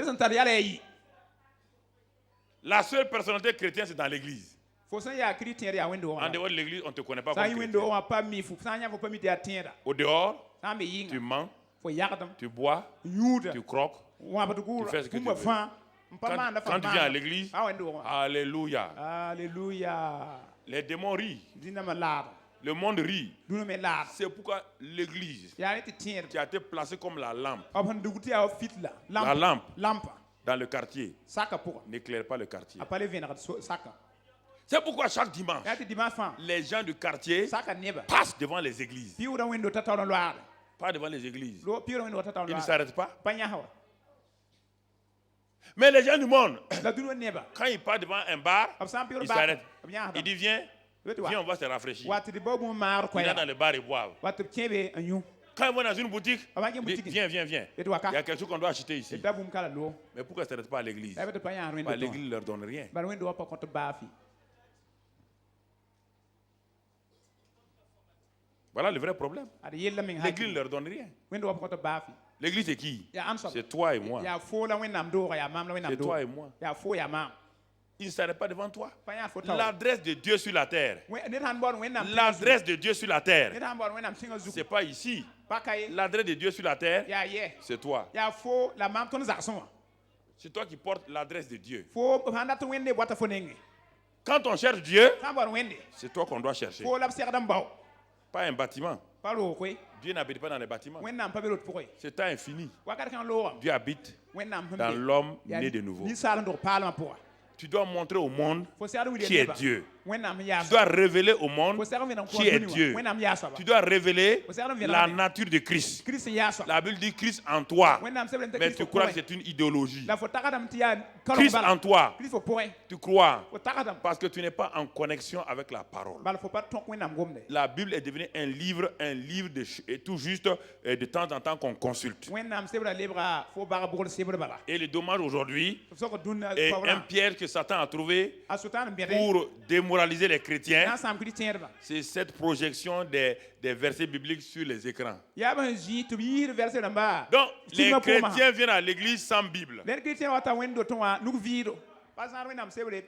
Speaker 1: La seule personnalité chrétienne, c'est dans l'église. En dehors de l'église, on ne te connaît pas comme chrétien. Au dehors, tu mens, tu bois, tu croques, tu fais ce que tu veux. Quand tu viens à l'église, alléluia. Les démons rient. Le monde rit. C'est pourquoi l'église qui a été placée comme la lampe. La lampe dans le quartier n'éclaire pas le quartier. C'est pourquoi chaque dimanche, les gens du quartier passent devant les églises. Pas devant les églises. Ils ne s'arrêtent pas. Mais les gens du monde, quand ils passent devant un bar, ils s'arrêtent. Il dit viens, on va se rafraîchir. Ils sont dans le bar et boivent. Quand ils vont dans une boutique, ils disent viens. Il y a quelque chose qu'on doit acheter ici. Mais pourquoi ils ne s'arrêtent pas à l'église? L'église ne leur donne rien. Voilà le vrai problème. L'église ne leur donne rien. L'église c'est qui? C'est toi et moi. C'est toi et moi. Il ne s'arrête pas devant toi. L'adresse de Dieu sur la terre. L'adresse de Dieu sur la terre. Ce n'est pas ici. L'adresse de Dieu sur la terre, c'est toi. C'est toi qui portes l'adresse de Dieu. Quand on cherche Dieu, c'est toi qu'on doit chercher. Pas un bâtiment. Dieu n'habite pas dans les bâtiments. C'est un infini. Dieu habite dans l'homme né de nouveau. Tu dois montrer au monde qui est Dieu. Tu dois révéler au monde qui est Dieu. Tu dois révéler la nature de Christ. La Bible dit Christ en toi. Mais tu crois que c'est une idéologie. Christ en toi. Tu crois parce que tu n'es pas en connexion avec la parole. La Bible est devenue un livre tout juste de temps en temps qu'on consulte. Et le dommage aujourd'hui est un piège que Satan a trouvé pour démoraliser les chrétiens. C'est cette projection des versets bibliques sur les écrans. Donc, les chrétiens viennent à l'église sans Bible.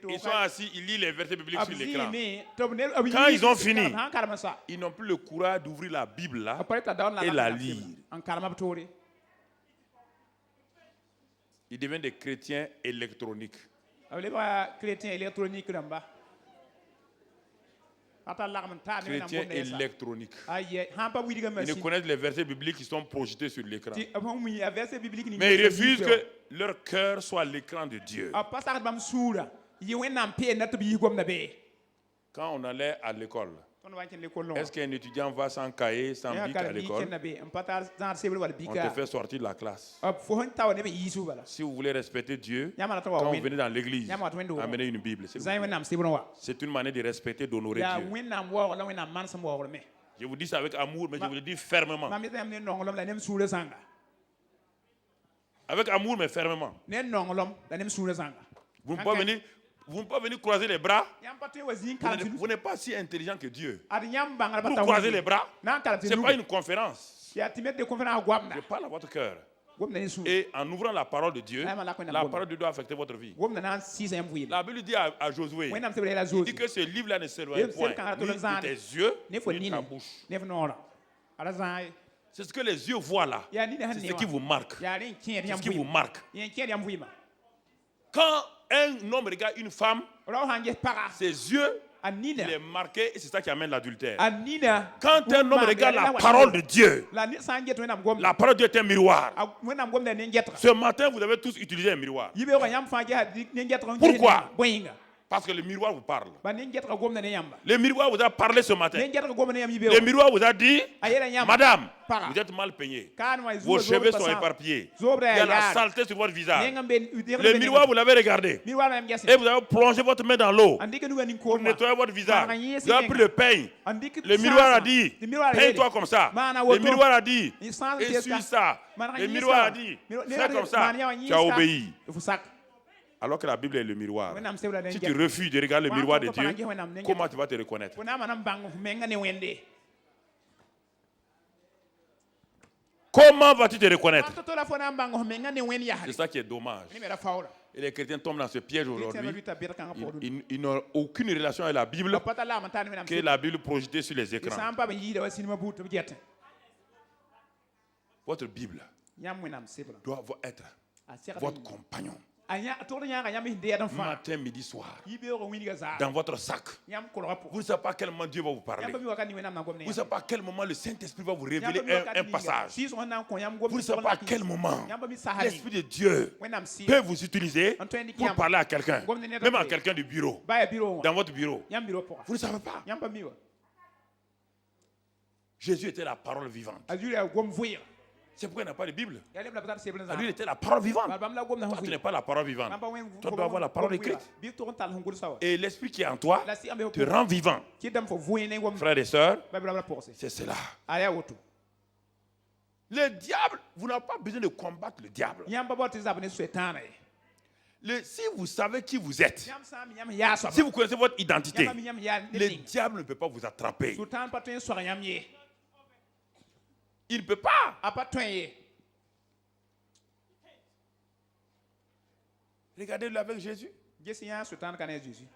Speaker 1: Ils sont assis, ils lisent les versets bibliques sur l'écran. Quand ils ont fini, ils n'ont plus le courage d'ouvrir la Bible là et la lire. Ils deviennent des chrétiens électroniques. Chrétiens électroniques. Ils ne connaissent les versets bibliques qui sont projetés sur l'écran. Mais ils refusent que leur cœur soit l'écran de Dieu. Quand on allait à l'école, est-ce qu'un étudiant va sans cahier, sans bic à l'école? On te fait sortir de la classe. Si vous voulez respecter Dieu, quand vous venez dans l'église, amenez une Bible. C'est une manière de respecter, d'honorer Dieu. Je vous dis ça avec amour, mais je vous le dis fermement. Avec amour, mais fermement. Vous ne pouvez venir. Vous ne pouvez pas venir croiser les bras. Vous n'êtes pas si intelligent que Dieu. Pour croiser les bras, ce n'est pas une conférence. Je parle à votre cœur. Et en ouvrant la parole de Dieu, la parole de Dieu doit affecter votre vie. La Bible dit à Josué, il dit que ce livre-là ne servira point ni de tes yeux, ni de ta bouche. C'est ce que les yeux voient là. C'est ce qui vous marque. C'est ce qui vous marque. Quand un homme regarde une femme, ses yeux, il est marqué et c'est ça qui amène l'adultère. Quand un homme regarde la parole de Dieu, la parole de Dieu est un miroir. Ce matin, vous avez tous utilisé un miroir. Pourquoi? Parce que le miroir vous parle. Le miroir vous a parlé ce matin. Le miroir vous a dit, Madame, vous êtes mal peignée. Vos cheveux sont éparpillés. Il y a la saleté sur votre visage. Le miroir, vous l'avez regardé. Et vous avez plongé votre main dans l'eau pour nettoyer votre visage. Vous avez pris le peigne. Le miroir a dit, peins-toi comme ça. Le miroir a dit, essuie ça. Le miroir a dit, fais comme ça. Tu as obéi. Alors que la Bible est le miroir. Si tu refuses de regarder le miroir de Dieu, comment tu vas te reconnaître? Comment vas-tu te reconnaître? C'est ça qui est dommage. Et les chrétiens tombent dans ce piège aujourd'hui. Ils n'ont aucune relation avec la Bible que la Bible projetée sur les écrans. Votre Bible doit être votre compagnon. Matin, midi, soir. Dans votre sac. Vous ne savez pas à quel moment Dieu va vous parler. Vous ne savez pas à quel moment le Saint-Esprit va vous révéler un passage. Vous ne savez pas à quel moment l'Esprit de Dieu peut vous utiliser pour parler à quelqu'un. Même à quelqu'un du bureau. Dans votre bureau. Vous ne savez pas. Jésus était la parole vivante. C'est pourquoi il n'a pas de Bible. Lui, il était la parole vivante. Toi, tu n'es pas la parole vivante. Toi, tu dois avoir la parole écrite. Et l'esprit qui est en toi te rend vivant. Frères et sœurs, c'est cela. Le diable, vous n'avez pas besoin de combattre le diable. Si vous savez qui vous êtes, si vous connaissez votre identité, le diable ne peut pas vous attraper. Il ne peut pas. Regardez-le avec Jésus.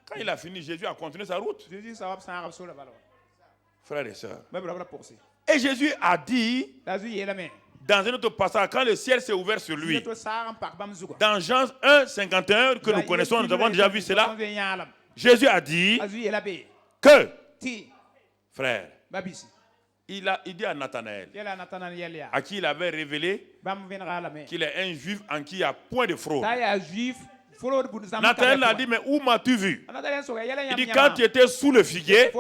Speaker 1: Quand il a fini, Jésus a continué sa route. Frères et sœurs. Et Jésus a dit, dans un autre passage, quand le ciel s'est ouvert sur lui, dans Jean 1, 51, que nous connaissons, nous avons déjà vu cela, Jésus a dit que, frère, il dit à Nathanaël, à qui il avait révélé qu'il est un juif en qui il n'y a point de fraude. Nathanaël a dit, mais où m'as-tu vu? Il dit, quand tu étais sous le figuier,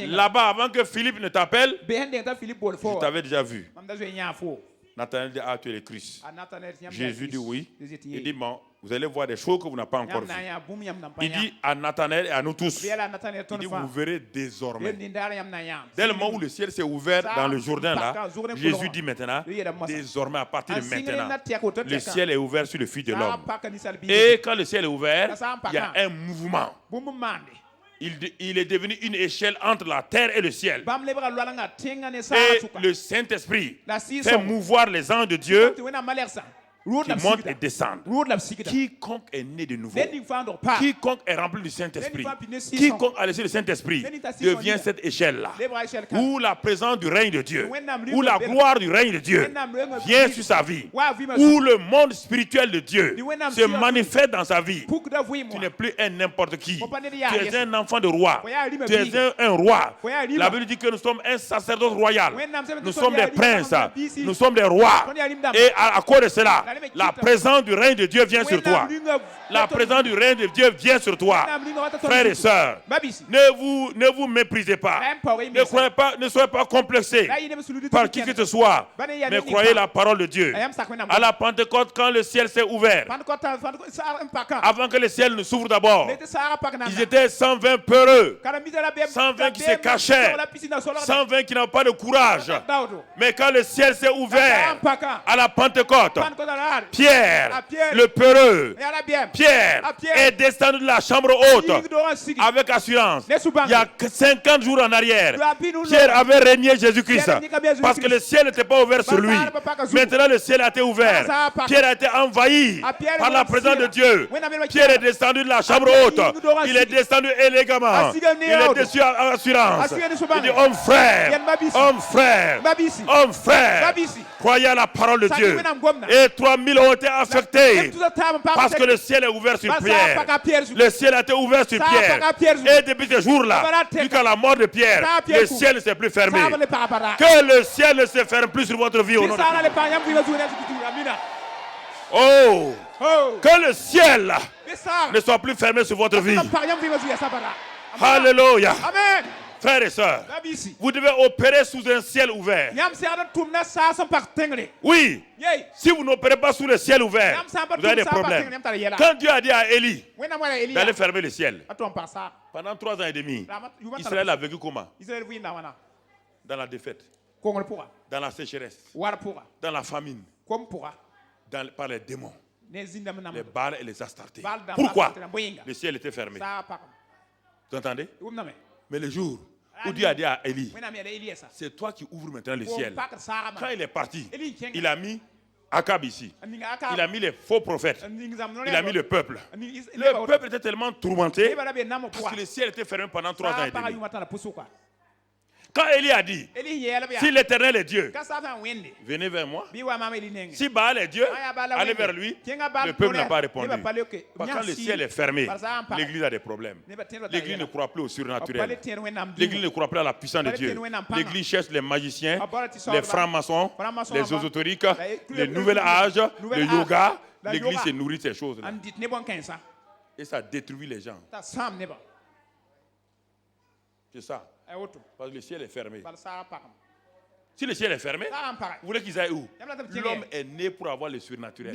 Speaker 1: là-bas, avant que Philippe ne t'appelle, je t'avais déjà vu. Nathanaël dit, ah, tu es le Christ. Jésus dit oui. Il dit, bon, vous allez voir des choses que vous n'avez pas encore vues. Il dit à Nathanaël et à nous tous, il dit, vous verrez désormais. Dès le moment où le ciel s'est ouvert dans le Jourdain, là, Jésus dit maintenant, désormais, à partir de maintenant, le ciel est ouvert sur le Fils de l'homme. Et quand le ciel est ouvert, il y a un mouvement. Il est devenu une échelle entre la terre et le ciel. Et le Saint-Esprit fait mouvoir les anges de Dieu qui montent et descendent. Quiconque est né de nouveau, quiconque est rempli du Saint-Esprit, quiconque a laissé le Saint-Esprit devient cette échelle-là, où la présence du règne de Dieu, où la gloire du règne de Dieu vient sur sa vie, où le monde spirituel de Dieu se manifeste dans sa vie. Tu n'es plus un n'importe qui. Tu es un enfant de roi. Tu es un roi. La Bible dit que nous sommes un sacerdoce royal. Nous sommes des princes. Nous sommes des rois. Et à cause de cela, la présence du règne de Dieu vient sur toi. La présence du règne de Dieu vient sur toi. Frères et sœurs, ne vous méprisez pas. Ne soyez pas complexés par qui que ce soit. Mais croyez la parole de Dieu. À la Pentecôte, quand le ciel s'est ouvert, avant que le ciel ne s'ouvre d'abord, ils étaient 120 peureux, 120 qui se cachaient, 120 qui n'avaient pas de courage. Mais quand le ciel s'est ouvert à la Pentecôte, Pierre, le peureux, Pierre est descendu de la chambre haute avec assurance. Il y a 50 jours en arrière, Pierre avait régné Jésus-Christ parce que le ciel n'était pas ouvert sur lui. Maintenant, le ciel a été ouvert. Pierre a été envahi par la présence de Dieu. Pierre est descendu de la chambre haute. Il est descendu élégamment. Il est descendu en assurance. Il dit, homme frère, homme frère, homme frère, croyez à la parole de Dieu. Et 3000 ont été affectés parce que le ciel est ouvert sur Pierre. Le ciel a été ouvert sur Pierre. Et depuis ce jour-là, jusqu'à la mort de Pierre, le ciel ne s'est plus fermé. Que le ciel ne se ferme plus sur votre vie au nom de Jésus. Oh, que le ciel ne soit plus fermé sur votre vie. Alléluia. Amen. Frères et sœurs, vous devez opérer sous un ciel ouvert. Oui, si vous n'opérez pas sous le ciel ouvert, vous avez des problèmes. Quand Dieu a dit à Élie d'aller fermer le ciel, pendant 3 ans et demi, Israël a vécu comment? Dans la défaite, dans la sécheresse, dans la famine, par les démons, les Baals et les Astartés. Pourquoi? Le ciel était fermé. Vous entendez? Mais le jour où Dieu a dit à Élie, c'est toi qui ouvres maintenant le ciel. Quand il est parti, il a mis Akab ici. Il a mis les faux prophètes. Il a mis le peuple. Le peuple était tellement tourmenté parce que le ciel était fermé pendant 3 ans et demi. Quand Élie a dit, si l'Éternel est Dieu, venez vers moi. Si Baal est Dieu, allez vers lui. Le peuple n'a pas répondu. Quand le ciel est fermé, l'Église a des problèmes. L'Église ne croit plus au surnaturel. L'Église ne croit plus à la puissance de Dieu. L'Église cherche les magiciens, les francs-maçons, les ésotériques, le nouvel âge, le yoga. L'Église se nourrit de ces choses-là. Et ça détruit les gens. C'est ça. Parce que le ciel est fermé. Si le ciel est fermé, vous voulez qu'ils aillent où? L'homme est né pour avoir le surnaturel.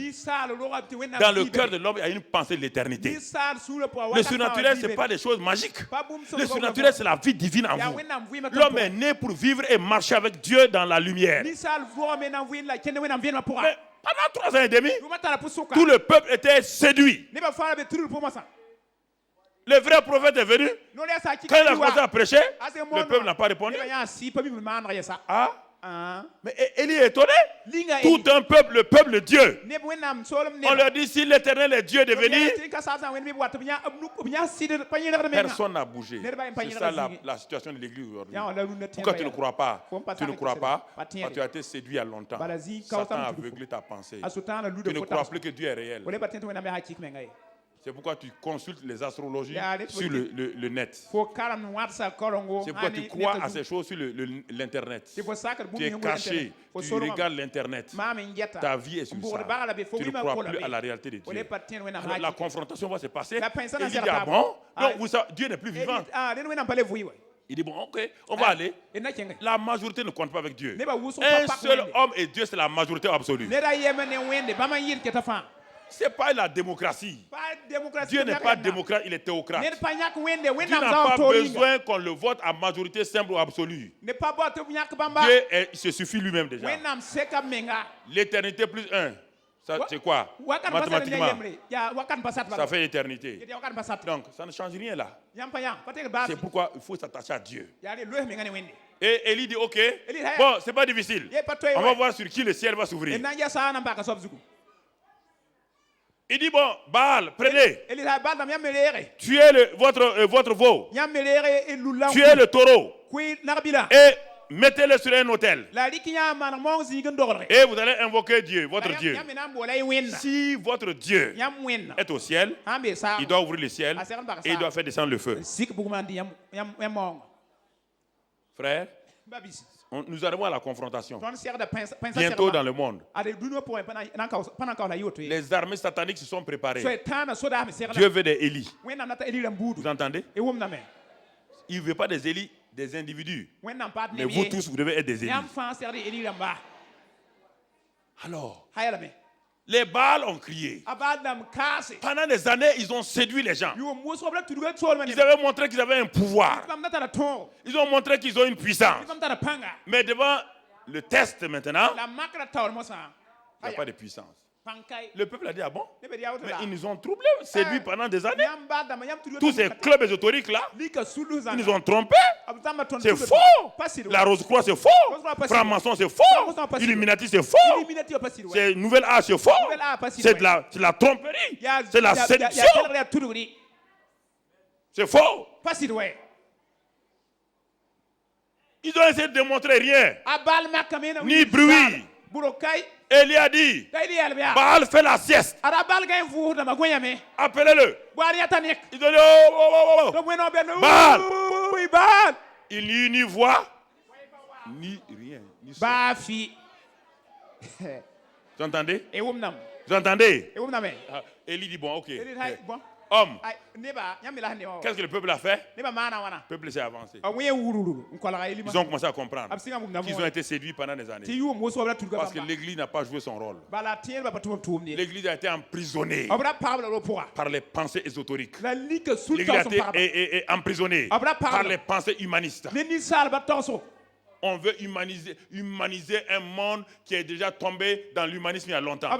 Speaker 1: Dans le cœur de l'homme, il y a une pensée de l'éternité. Le surnaturel, ce n'est pas des choses magiques. Le surnaturel, c'est la vie divine en vous. L'homme est né pour vivre et marcher avec Dieu dans la lumière. Mais pendant 3 ans et demi, tout le peuple était séduit. Le vrai prophète est venu. Quand il a commencé à prêcher, le peuple n'a pas répondu. Mais Élie est étonné. Tout un peuple, le peuple de Dieu. On leur dit, si l'Éternel est Dieu de venir, personne n'a bougé. C'est ça la situation de l'Église aujourd'hui. Pourquoi tu ne crois pas? Tu ne crois pas parce que tu as été séduit il y a longtemps. Satan a aveuglé ta pensée. Tu ne crois plus que Dieu est réel. C'est pourquoi tu consultes les astrologies sur le net. C'est pourquoi tu crois à ces choses sur l'internet. Tu es caché, tu regardes l'internet. Ta vie est sur ça. Tu ne crois plus à la réalité de Dieu. Alors, la confrontation va se passer. Il dit, ah bon? Non, Dieu n'est plus vivant. Il dit, bon, ok, on va aller. La majorité ne compte pas avec Dieu. Un seul homme et Dieu, c'est la majorité absolue. Ce n'est pas la démocratie. Dieu n'est pas démocrate, il est théocrate. Dieu n'a pas besoin qu'on le vote à majorité simple ou absolue. Dieu il se suffit lui-même déjà. L'éternité plus 1. C'est quoi? Mathématiquement, ça fait éternité. Donc, ça ne change rien là. C'est pourquoi il faut s'attacher à Dieu. Et Élie dit, ok, bon, c'est pas difficile. On va voir sur qui le ciel va s'ouvrir. Il dit, bon, Baal, prenez. Tuez votre veau. Tuez le taureau. Et mettez-le sur un autel. Et vous allez invoquer Dieu, votre Dieu. Si votre Dieu est au ciel, il doit ouvrir le ciel et il doit faire descendre le feu. Frère, nous arrivons à la confrontation. Bientôt dans le monde. Les armées sataniques se sont préparées. Dieu veut des Élis. Vous entendez? Il ne veut pas des Élis, des individus. Mais vous tous, vous devez être des Élis. Alors, les Baals ont crié. Pendant des années, ils ont séduit les gens. Ils avaient montré qu'ils avaient un pouvoir. Ils ont montré qu'ils ont une puissance. Mais devant le test maintenant, il n'y a pas de puissance. Le peuple a dit, ah bon? Mais ils nous ont troublés, séduits pendant des années. Tous ces clubs ésotériques là, ils nous ont trompés. C'est faux. La Rose-Croix c'est faux. Franc-maçon c'est faux. Illuminati c'est faux. C'est Nouvel Âge c'est faux. C'est de la tromperie. C'est la séduction. C'est faux. Ils ont essayé de démontrer rien. Ni bruit. Élie a dit, Baal fait la sieste. Appelez-le. Il dit, oh. Baal. Il n'y eut ni voix, ni rien. Ni son. Vous entendez? Vous entendez? Élie dit, bon, ok. Homme, qu'est-ce que le peuple a fait? Le peuple s'est avancé. Ils ont commencé à comprendre qu'ils ont été séduits pendant des années. Parce que l'Église n'a pas joué son rôle. L'Église a été emprisonnée par les pensées ésotériques. L'Église a été emprisonnée par les pensées humanistes. On veut humaniser un monde qui est déjà tombé dans l'humanisme il y a longtemps. On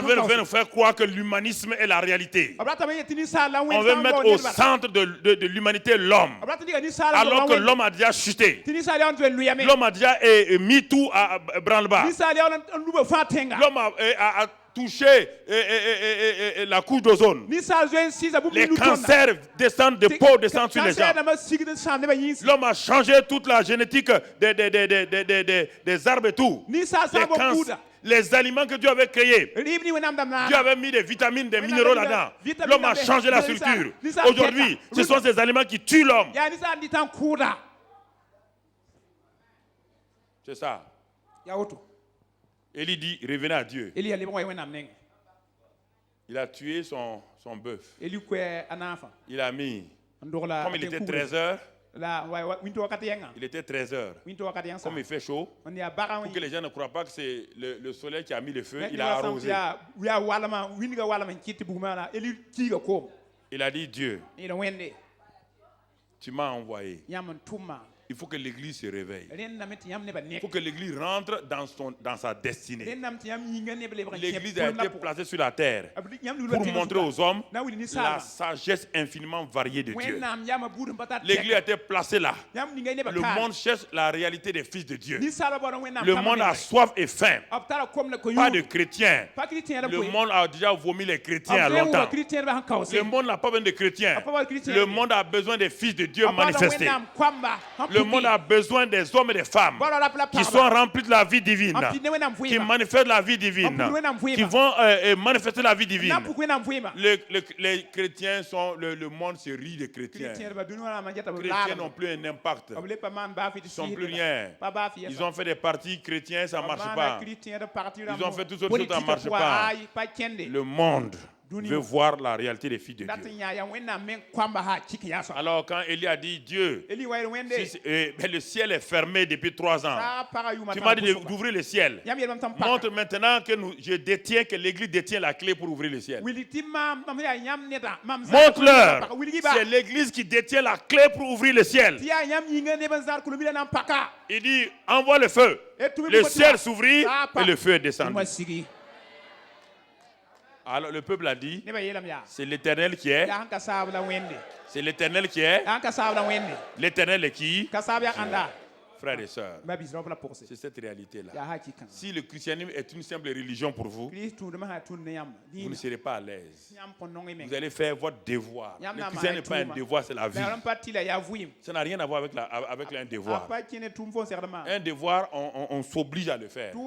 Speaker 1: veut nous faire croire que l'humanisme est la réalité. On veut mettre au centre de l'humanité l'homme. Alors que l'homme a déjà chuté. L'homme a déjà mis tout à branle-bas. L'homme a touché la couche d'ozone. Les cancers descendent de peau, descendent sur les gens. L'homme a changé toute la génétique des arbres et tout. Les aliments que Dieu avait créés. Dieu avait mis des vitamines, des minéraux là-dedans. L'homme a changé la structure. Aujourd'hui, ce sont ces aliments qui tuent l'homme. C'est ça. Élie dit, revenez à Dieu. Il a tué son bœuf. Il a mis, comme il était 13 heures, il était 13 heures. Comme il fait chaud, pour que les gens ne croient pas que c'est le soleil qui a mis le feu, il a arrosé. Il a dit, Dieu, tu m'as envoyé. Il faut que l'Église se réveille. Il faut que l'Église rentre dans sa destinée. L'Église a été placée sur la terre pour montrer aux hommes la sagesse infiniment variée de Dieu. L'Église a été placée là. Le monde cherche la réalité des fils de Dieu. Le monde a soif et faim. Pas de chrétiens. Le monde a déjà vomi les chrétiens à longtemps. Le monde n'a pas besoin de chrétiens. Le monde a besoin des fils de Dieu manifestés. Le Le monde a besoin des hommes et des femmes qui sont remplis de la vie divine, qui manifestent la vie divine, qui vont manifester la vie divine. Les chrétiens sont... Le monde se rit des chrétiens. Les chrétiens n'ont plus un impact. Ils ne sont plus rien. Ils ont fait des partis chrétiens, ça ne marche pas. Ils ont fait toutes sortes de choses, ça ne marche pas. Le monde veut voir la réalité des filles de Dieu. Alors quand Élie a dit Dieu, le ciel est fermé depuis 3 ans. Tu m'as dit d'ouvrir le ciel. Montre maintenant que je détiens, que l'Église détient la clé pour ouvrir le ciel. Montre-leur. C'est l'Église qui détient la clé pour ouvrir le ciel. Il dit envoie le feu. Le ciel s'ouvrit et le feu est descendu. Alors le peuple a dit, c'est l'Éternel qui est. C'est l'Éternel qui est. L'Éternel est qui? Frères et sœurs, c'est cette réalité-là. Si le christianisme est une simple religion pour vous, vous ne serez pas à l'aise. Vous allez faire votre devoir. Le christianisme n'est pas un devoir, c'est la vie. Ça n'a rien à voir avec un devoir. Un devoir, on s'oblige à le faire. Le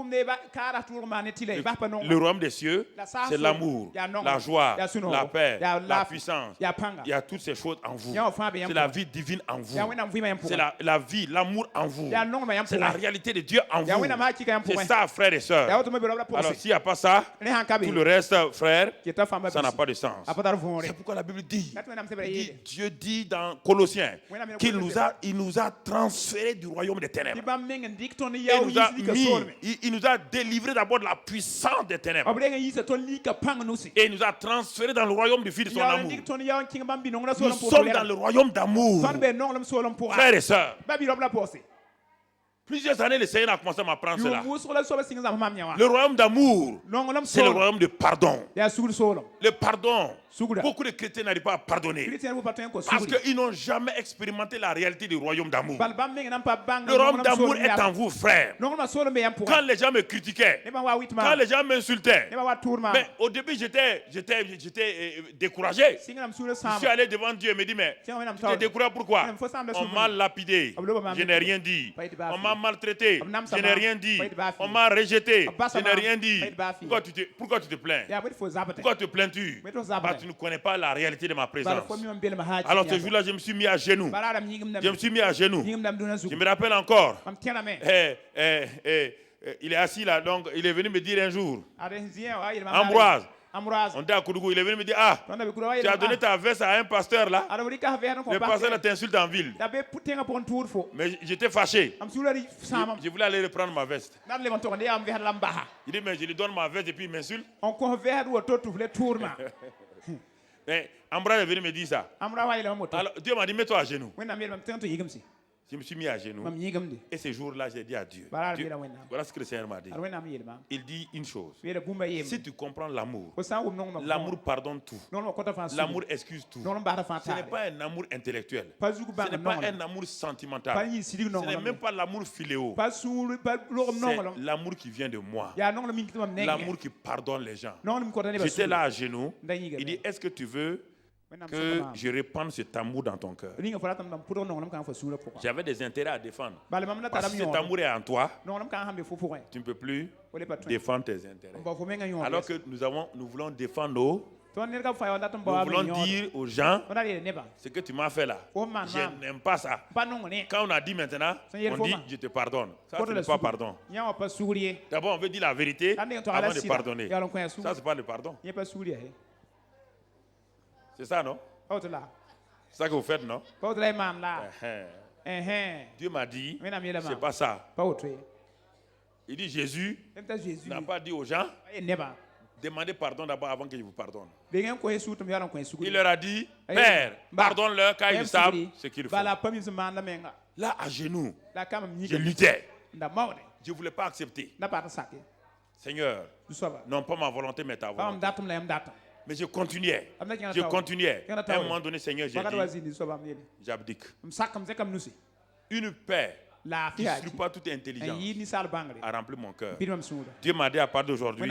Speaker 1: royaume des cieux, c'est l'amour, la joie, la paix, la puissance. Il y a toutes ces choses en vous. C'est la vie divine en vous. C'est la vie, l'amour en vous. C'est la réalité de Dieu en vous. C'est ça, frères et sœurs. Alors, s'il n'y a pas ça, tout le reste, frère, ça n'a pas de sens. C'est pourquoi la Bible dit, Dieu dit dans Colossiens, qu'il nous a transférés du royaume des ténèbres. Il nous a délivrés d'abord de la puissance des ténèbres. Et il nous a transférés dans le royaume du Fils de son amour. Nous sommes dans le royaume d'amour. Frères et sœurs, plusieurs années, le Seigneur a commencé à m'apprendre cela. Le royaume d'amour, c'est le royaume de pardon. Le pardon. Beaucoup de chrétiens n'arrivent pas à pardonner parce qu'ils n'ont jamais expérimenté la réalité du royaume d'amour. Le royaume d'amour est en vous, frère. Quand les gens me critiquaient, quand les gens m'insultaient, mais au début j'étais découragé. Je suis allé devant Dieu et me dit mais tu t'es découragé pourquoi? On m'a lapidé, je n'ai rien dit. On m'a maltraité, je n'ai rien dit. On m'a rejeté, je n'ai rien dit. Pourquoi tu te plains? Pourquoi te plains-tu? Tu ne connais pas la réalité de ma présence. Alors ce jour-là, je me suis mis à genoux. Je me suis mis à genoux. Je me rappelle encore. Il est assis là, donc il est venu me dire un jour, Ambroise, on était à Koudougou, il est venu me dire, tu as donné ta veste à un pasteur là. Le pasteur t'insulte en ville. Mais j'étais fâché. Je voulais aller reprendre ma veste. Il dit, mais je lui donne ma veste et puis il m'insulte. Mais Ambroise est venu me dire ça. Alors Dieu m'a dit, mets-toi à genoux. Je me suis mis à genoux. Et ce jour-là, j'ai dit à Dieu, voilà ce que le Seigneur m'a dit. Il dit une chose. Si tu comprends l'amour, l'amour pardonne tout. L'amour excuse tout. Ce n'est pas un amour intellectuel. Ce n'est pas un amour sentimental. Ce n'est même pas l'amour philéo. C'est l'amour qui vient de moi. L'amour qui pardonne les gens. J'étais là à genoux. Il dit, est-ce que tu veux que je répande cet amour dans ton cœur? J'avais des intérêts à défendre. Parce que cet amour est en toi, tu ne peux plus défendre tes intérêts. Alors que nous voulons défendre nous voulons dire aux gens ce que tu m'as fait là. Je n'aime pas ça. Quand on a dit maintenant, on dit je te pardonne. Ça, ce n'est pas pardon. D'abord, on veut dire la vérité avant de pardonner. Ça, ce n'est pas le pardon. C'est ça, non? C'est ça que vous faites, non? Dieu m'a dit, c'est pas ça. Il dit Jésus n'a pas dit aux gens, demandez pardon d'abord avant que je vous pardonne. Il leur a dit, Père, pardonne-leur car ils savent ce qu'ils font. Là, à genoux, je luttais. Je ne voulais pas accepter. Seigneur, non pas ma volonté, mais ta volonté. Mais je continuais. À un moment donné, Seigneur, j'ai dit, j'abdique. Une paix qui ne suit pas toute intelligence a rempli mon cœur. Dieu m'a dit à partir d'aujourd'hui,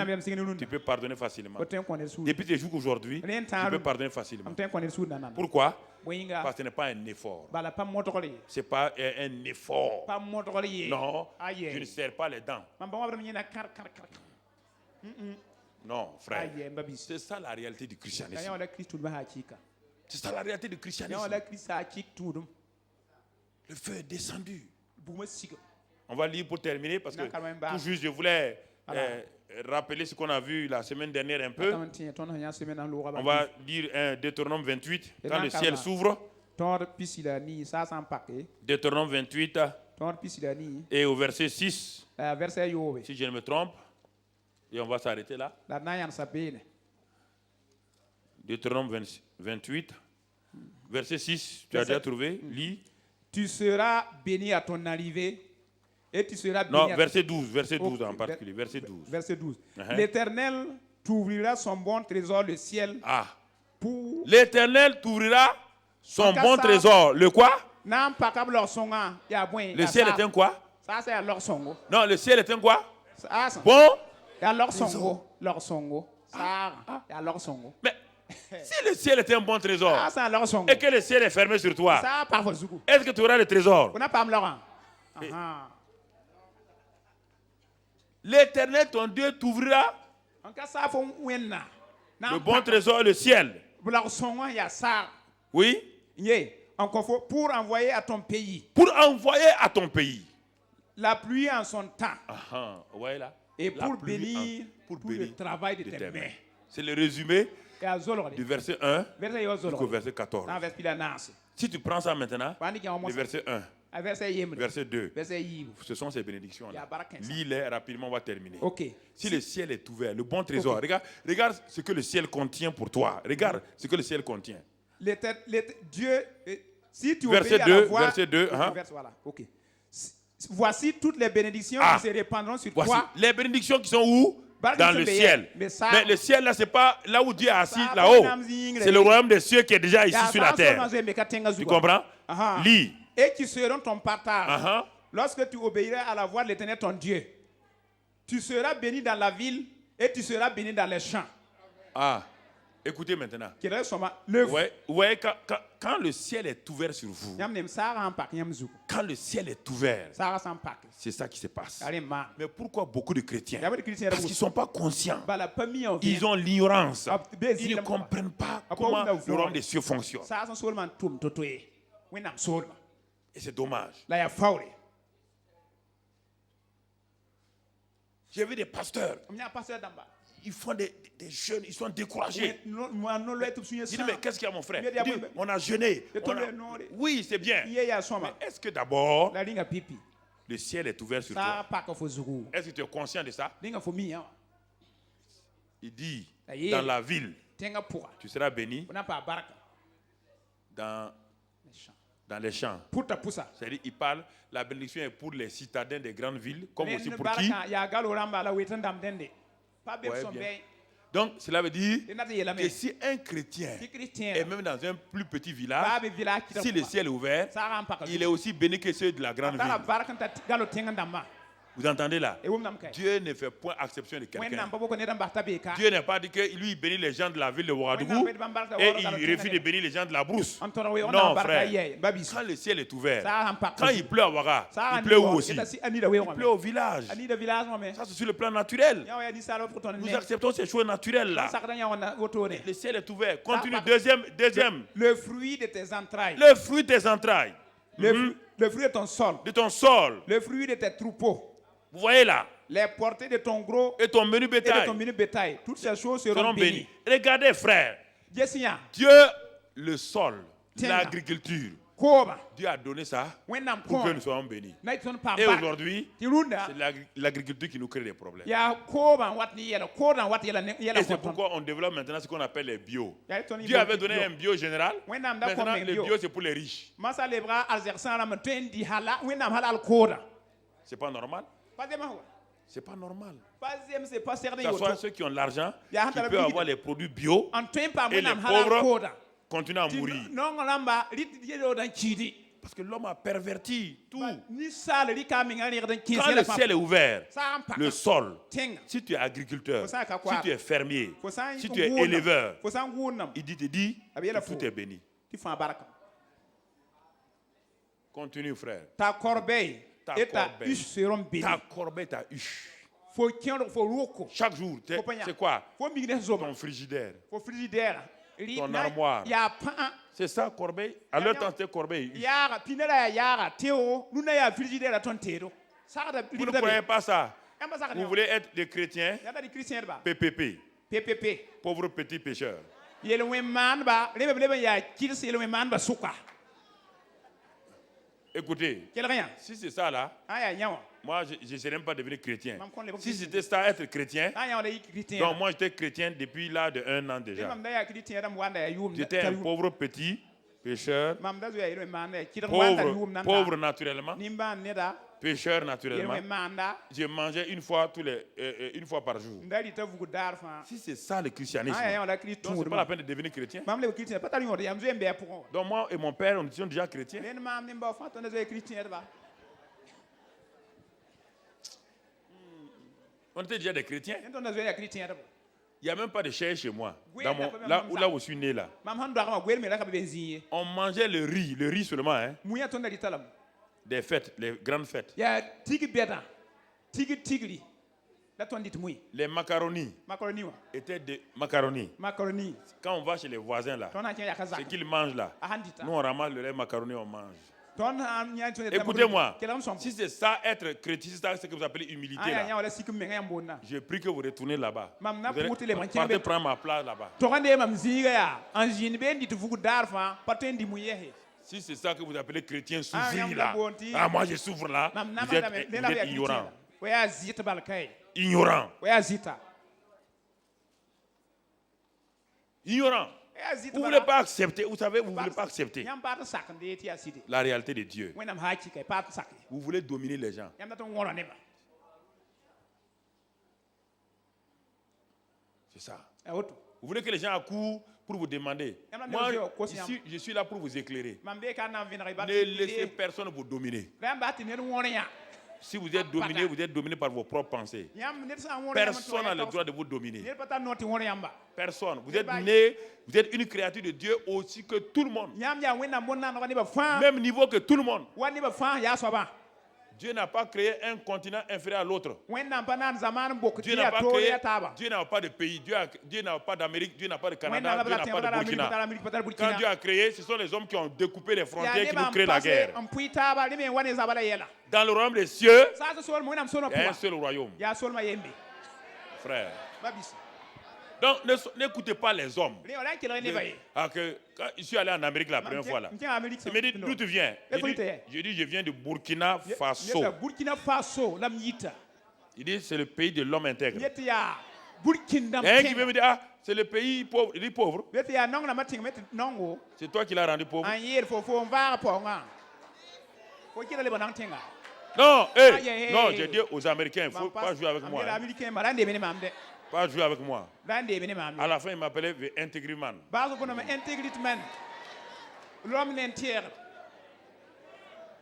Speaker 1: tu peux pardonner facilement. Depuis tes jours qu'aujourd'hui, tu peux pardonner facilement. Pourquoi? Parce que ce n'est pas un effort. Ce n'est pas un effort. Non, je ne serre pas les dents. Non, frère. C'est ça la réalité du christianisme. C'est ça la réalité du christianisme. Le feu est descendu. On va lire pour terminer parce que tout juste je voulais rappeler ce qu'on a vu la semaine dernière un peu. On va lire un Deutéronome 28 quand le ciel s'ouvre. Deutéronome 28 et au verset 6 si je ne me trompe. Et on va s'arrêter là. Deutéronome 28 verset 6. Tu as déjà trouvé? Lis.
Speaker 2: Tu seras béni à ton arrivée. Et tu seras béni.
Speaker 1: Non, verset 12 en particulier. Verset 12.
Speaker 2: Verset 12. L'Éternel t'ouvrira son bon trésor, le ciel.
Speaker 1: L'Éternel t'ouvrira son bon trésor. Le quoi? Le ciel est un quoi? Non, le ciel est un quoi? Bon. Mais si le ciel est un bon trésor et que le ciel est fermé sur toi, est-ce que tu auras le trésor? L'Éternel, ton Dieu, t'ouvrira le bon trésor, le ciel. Oui.
Speaker 2: Pour envoyer à ton pays.
Speaker 1: Pour envoyer à ton pays.
Speaker 2: La pluie en son temps.
Speaker 1: Ouais, là.
Speaker 2: Et pour bénir le travail de tes mains.
Speaker 1: C'est le résumé du verset 1 jusqu'au verset 14. Si tu prends ça maintenant, le verset 1. Verset 2. Ce sont ces bénédictions-là. Lis-les rapidement, on va terminer. Si le ciel est ouvert, le bon trésor, regarde ce que le ciel contient pour toi. Regarde ce que le ciel contient.
Speaker 2: Dieu, si tu
Speaker 1: verset 2, verset 2.
Speaker 2: Voici toutes les bénédictions qui se répandront sur toi.
Speaker 1: Les bénédictions qui sont où? Dans le ciel. Mais le ciel, là, c'est pas là où Dieu est assis, là-haut. C'est le royaume des cieux qui est déjà ici sur la terre. Tu comprends? Lis.
Speaker 2: Et qui seront ton partage. Lorsque tu obéiras à la voix de l'Éternel, ton Dieu, tu seras béni dans la ville et tu seras béni dans les champs.
Speaker 1: Écoutez maintenant. Quand le ciel est ouvert sur vous, quand le ciel est ouvert, c'est ça qui se passe. Mais pourquoi beaucoup de chrétiens? Parce qu'ils ne sont pas conscients. Ils ont l'ignorance. Ils ne comprennent pas comment le royaume des cieux fonctionne. Et c'est dommage. J'ai vu des pasteurs. Ils font des jeûnes, ils sont découragés. Il dit, mais qu'est-ce qu'il y a, mon frère? Il dit, on a jeûné. Oui, c'est bien. Mais est-ce que d'abord, le ciel est ouvert sur toi? Est-ce que tu es conscient de ça? Il dit, dans la ville, tu seras béni. Dans les champs. C'est-à-dire, il parle, la bénédiction est pour les citadins des grandes villes, comme aussi pour qui? Ouais, donc, cela veut dire que si un chrétien est même dans un plus petit village, si le ciel est ouvert, il est aussi béni que ceux de la grande ville. Vous entendez là? Dieu ne fait point exception de quelqu'un. Dieu n'a pas dit que lui bénit les gens de la ville de Ouagadougou et il refuse de bénir les gens de la brousse. Non, frère. Quand le ciel est ouvert, quand il pleut à Ouaga, il pleut où aussi? Il pleut au village. Ça, c'est sur le plan naturel. Nous acceptons ces choses naturelles là. Le ciel est ouvert. Continue. Deuxième.
Speaker 2: Le fruit de tes entrailles.
Speaker 1: Le fruit de tes entrailles.
Speaker 2: Le fruit de ton sol.
Speaker 1: De ton sol.
Speaker 2: Le fruit de tes troupeaux.
Speaker 1: Vous voyez là?
Speaker 2: Les portées de ton gros
Speaker 1: et ton menu bétail.
Speaker 2: Toutes ces choses seront bénies.
Speaker 1: Regardez, frère. Dieu, le sol, l'agriculture. Dieu a donné ça pour que nous soyons bénis. Et aujourd'hui, c'est l'agriculture qui nous crée des problèmes. Et c'est pourquoi on développe maintenant ce qu'on appelle les bio. Dieu avait donné un bio général. Maintenant, le bio, c'est pour les riches. C'est pas normal. C'est pas normal. Que ce soit ceux qui ont l'argent, qui peuvent avoir les produits bio, et les pauvres continuent à mourir. Parce que l'homme a perverti tout. Quand le ciel est ouvert, le sol, si tu es agriculteur, si tu es fermier, si tu es éleveur, il te dit, tout est béni. Continue, frère.
Speaker 2: Ta corbeille et ta huche seront bénies.
Speaker 1: Ta corbeille, ta huche.
Speaker 2: Chaque
Speaker 1: jour, c'est quoi? Ton frigidaire. Ton armoire. C'est ça, corbeille. À leur temps, c'était corbeille. Vous ne croyez pas ça? Vous voulez être des chrétiens? PPP. Pauvres petits pécheurs. Écoutez, si c'est ça là, moi je ne serais même pas devenu chrétien. Si c'était ça, être chrétien, donc moi j'étais chrétien depuis l'âge de 1 an déjà. J'étais un pauvre petit pécheur, pauvre naturellement, pécheur naturellement. Je mangeais une fois par jour. Si c'est ça le christianisme, donc c'est pas la peine de devenir chrétien. Donc moi et mon père, on était déjà chrétiens. On était déjà des chrétiens. Il n'y a même pas de chair chez moi. Là où je suis né là. On mangeait le riz seulement. Hein. Des fêtes, les grandes fêtes. Les macaronis étaient des macaronis. Quand on va chez les voisins là, ce qu'ils mangent là, nous on ramasse le lait macaroni, on mange. Écoutez-moi, si c'est ça être chrétien, c'est ça ce que vous appelez humilité là, je prie que vous retournez là-bas. Vous partez prendre ma place là-bas. Si c'est ça que vous appelez chrétien souffrir là, moi je souffre là, vous êtes ignorant. Ignorant. Ignorant. Vous ne voulez pas accepter, vous savez, vous ne voulez pas accepter la réalité de Dieu. Vous voulez dominer les gens. C'est ça. Vous voulez que les gens accourent pour vous demander. Moi, ici, je suis là pour vous éclairer. Ne laissez personne vous dominer. Si vous êtes dominé par vos propres pensées. Personne n'a le droit de vous dominer. Personne. Vous êtes né, vous êtes une créature de Dieu aussi que tout le monde. Même niveau que tout le monde. Dieu n'a pas créé un continent inférieur à l'autre. Dieu n'a pas de pays. Dieu n'a pas d'Amérique. Dieu n'a pas de Canada. Dieu n'a pas de Burkina. Quand Dieu a créé, ce sont les hommes qui ont découpé les frontières qui nous créent la guerre. Dans le royaume des cieux, il y a un seul royaume. Frère. Donc, n'écoutez pas les hommes. Quand je suis allé en Amérique la première fois, là, il me dit d'où tu viens. Je dis, je viens de Burkina Faso. Il dit, c'est le pays de l'homme intègre. Il y a un qui veut me dire, c'est le pays pauvre. Il dit pauvre. C'est toi qui l'as rendu pauvre. Non, non, j'ai dit aux Américains, il ne faut pas jouer avec moi. Pas jouer avec moi. À la fin, il m'appelait The Integrity Man.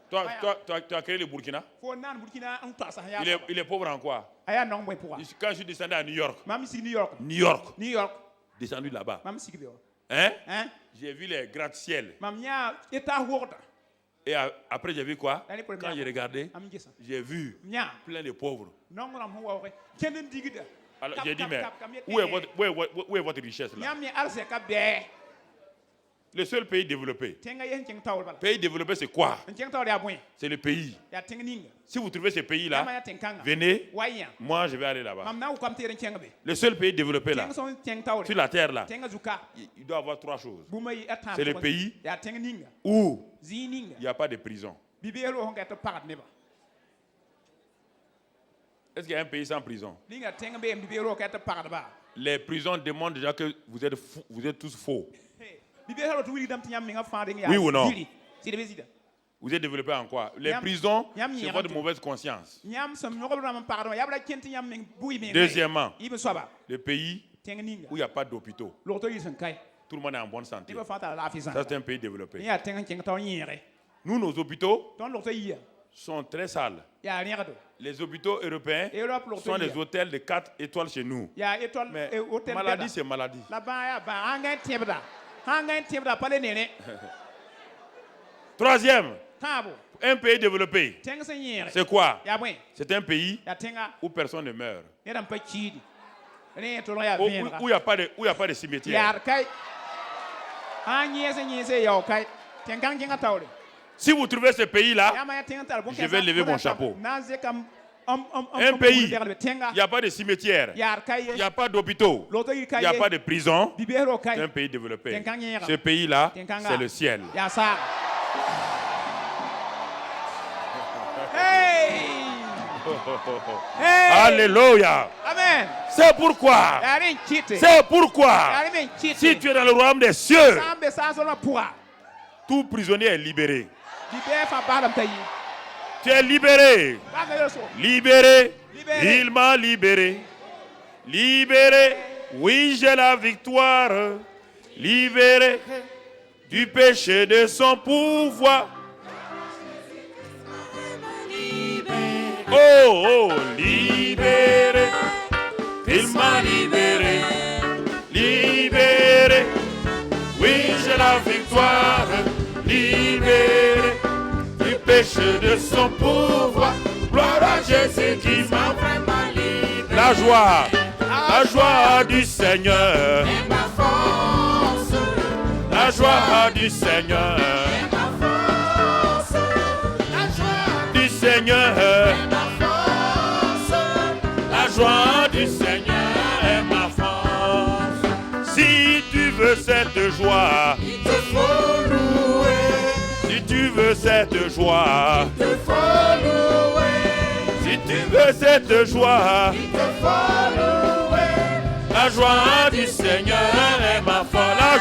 Speaker 1: Toi, tu as créé le Burkina. Il est pauvre en quoi? Quand je suis descendu à New York. New York. Descendu là-bas. Hein? J'ai vu les gratte-ciel. Et après, j'ai vu quoi? Quand j'ai regardé, j'ai vu plein de pauvres. Alors j'ai dit, mais où est votre richesse là? Le seul pays développé. Pays développé, c'est quoi? C'est le pays. Si vous trouvez ce pays-là, venez, moi je vais aller là-bas. Le seul pays développé là, sur la terre là, il doit avoir 3 choses. C'est le pays où il n'y a pas de prison. Est-ce qu'il y a un pays sans prison? Les prisons demandent déjà que vous êtes tous faux. Oui ou non? Vous êtes développé en quoi? Les prisons, c'est votre mauvaise conscience. Deuxièmement, le pays où il n'y a pas d'hôpitaux. Tout le monde est en bonne santé. Ça, c'est un pays développé. Nous, nos hôpitaux sont très sales. Les hôpitaux européens sont des hôtels de 4 étoiles chez nous. Mais maladie, c'est maladie. Troisième, Un pays développé, c'est quoi? C'est un pays où personne ne meurt. Où il n'y a pas de cimetière. Si vous trouvez ce pays-là, je vais lever mon chapeau. Un pays, il n'y a pas de cimetière, il n'y a pas d'hôpitaux, il n'y a pas de prison. C'est un pays développé. Ce pays-là, c'est le ciel. Alléluia.
Speaker 2: Amen.
Speaker 1: C'est pourquoi, si tu es dans le royaume des cieux, tout prisonnier est libéré. Tu es libéré. Libéré. Il m'a libéré. Libéré. Oui, j'ai la victoire. Libéré du péché de son pouvoir. Oh, libéré. Il m'a libéré. Libéré. Oui, j'ai la victoire. Libéré du péché de son pouvoir. Gloire à Jésus qui m'a vraiment libéré. La joie du Seigneur est ma force. La joie du Seigneur est ma force. La joie du Seigneur est ma force. La joie du Seigneur est ma force. Si tu veux cette joie, il te faut louer. Si tu veux cette joie, il te faut louer. Si tu veux cette joie, il te faut louer. La joie du Seigneur est ma force. La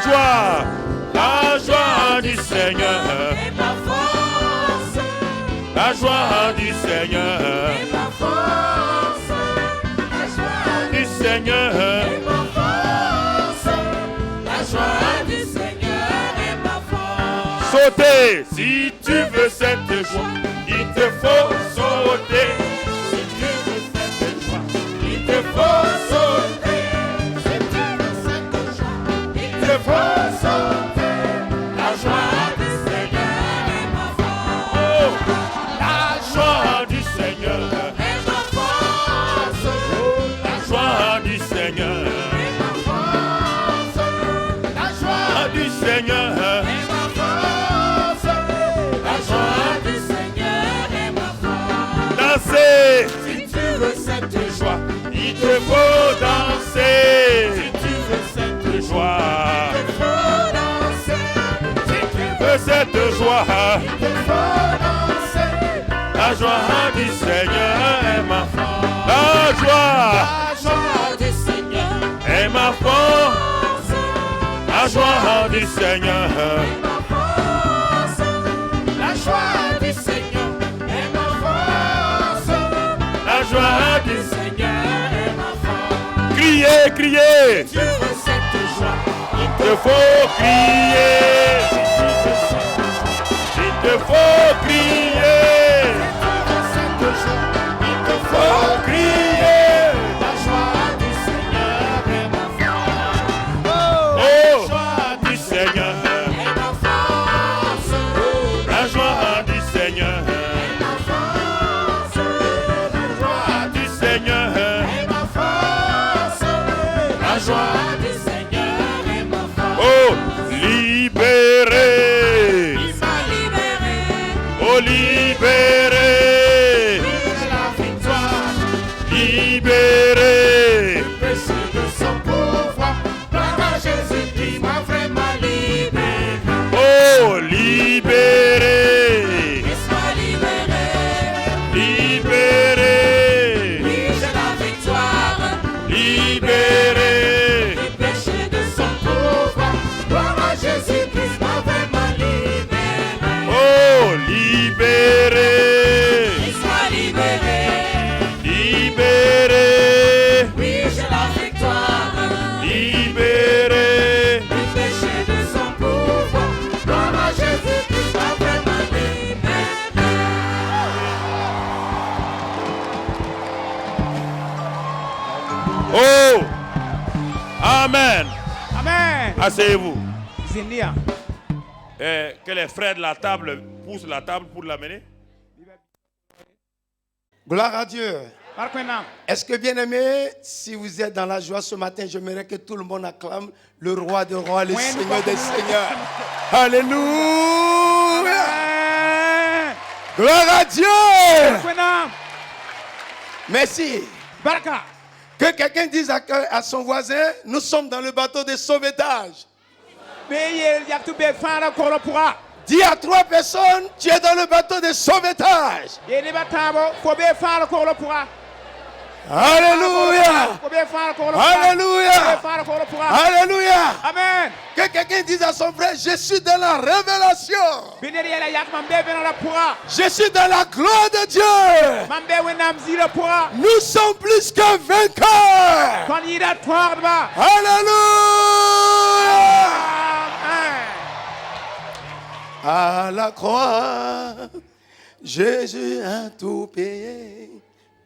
Speaker 1: joie du Seigneur est ma force. La joie du Seigneur est ma force. La joie du Seigneur est ma force. La joie du Seigneur est ma force. Sauter, si tu veux cette joie, il te faut sauter. Si tu veux cette joie, il te faut sauter. Si tu veux cette joie, il te faut sauter. La joie du Seigneur est ma force. Oh, la joie du Seigneur est ma force. La joie du Seigneur est ma force. La joie du Seigneur est ma force. La joie du Seigneur est ma force. Danser, si tu veux cette joie, il te faut danser. Si tu veux cette joie, il te faut danser. Si tu veux cette joie, il te faut danser. La joie du Seigneur est ma force. La joie du Seigneur est ma force. La joie du Seigneur est ma force. La joie du Seigneur est ma force. La joie du Seigneur est ma force. Criez, criez. Si tu veux cette joie, il te faut crier. Si tu veux cette joie, il te faut crier. Si tu veux cette joie, il te faut crier. La joie du Seigneur est ma force. Oh, la joie du Seigneur est ma force. La joie du Seigneur est ma force. La joie du Seigneur est ma force. La joie du Seigneur est ma force. Oh, libéré. Il m'a libéré. Oh, libéré. Vive la victoire. Libéré. Le péché de son pouvoir. Gloire à Jésus qui m'a vraiment libéré. Oh, libéré. Laisse-moi libéré. Libéré. Oui, j'ai la victoire. Libéré. Du péché de son pouvoir. Gloire à Jésus qui m'a vraiment libéré. Oh, libéré. Laisse-moi libéré. Libéré. Oui, j'ai la victoire. Libéré. Du péché de son pouvoir. Gloire à Jésus qui m'a vraiment libéré. Oh, amen.
Speaker 2: Amen.
Speaker 1: Asseyez-vous.
Speaker 2: Zindia.
Speaker 1: Que les frères de la table pousse la table pour l'amener.
Speaker 3: Gloire à Dieu. Est-ce que, bien aimé, si vous êtes dans la joie ce matin, j'aimerais que tout le monde acclame le roi des rois, le Seigneur des seigneurs. Alléluia. Gloire à Dieu. Merci. Que quelqu'un dise à son voisin, nous sommes dans le bateau de sauvetage. Dis à 3 personnes, tu es dans le bateau de sauvetage. Alléluia. Alléluia. Alléluia.
Speaker 2: Amen.
Speaker 3: Que quelqu'un dise à son frère, je suis dans la révélation. Je suis dans la gloire de Dieu. Nous sommes plus que vainqueurs. Alléluia. À la croix, Jésus a tout payé.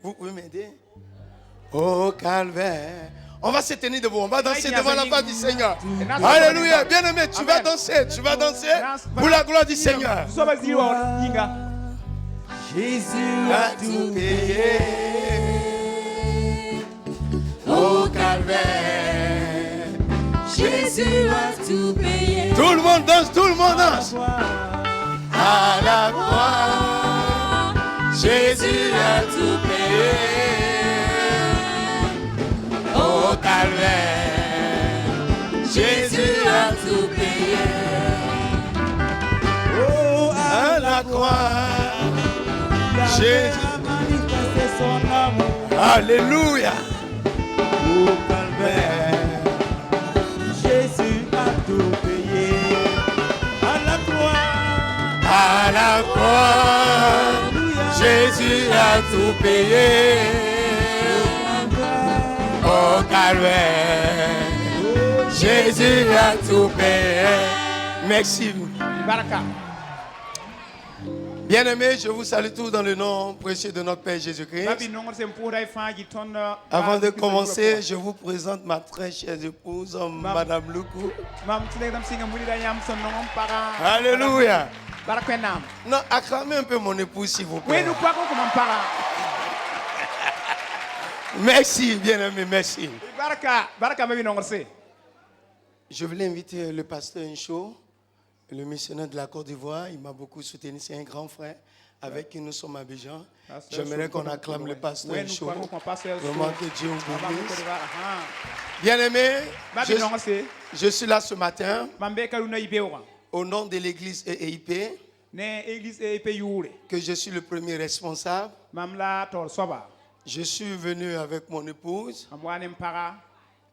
Speaker 3: Vous pouvez m'aider? Au calvaire. On va se tenir debout, on va danser devant la face du Seigneur. Alléluia. Bien-aimé, tu vas danser pour la gloire du Seigneur. Jésus a tout payé. Au calvaire.
Speaker 4: Jésus a tout payé.
Speaker 3: Tout le monde danse, tout le monde danse. À la croix, Jésus a tout payé. Au calvaire, Jésus a tout payé. Oh, à la croix, Jésus a manifesté son amour. Alléluia. Au calvaire, Jésus a tout payé. À la croix, Jésus a tout payé. Au calvaire, Jésus a tout payé. Merci. Bien-aimés, je vous salue tous dans le nom précieux de notre Père Jésus-Christ. Avant de commencer, je vous présente ma très chère épouse, Madame Luku. Alléluia. Non, acclamez un peu mon épouse, s'il vous plaît. Merci, bien-aimé, merci. Je voulais inviter le pasteur Incho, le missionnaire de la Côte d'Ivoire. Il m'a beaucoup soutenu, c'est un grand frère avec qui nous sommes à Abidjan. J'aimerais qu'on acclame le pasteur Incho. Vraiment que Dieu vous bénisse. Bien-aimé, je suis là ce matin au nom de l'église EIP, que je suis le premier responsable. Je suis venu avec mon épouse,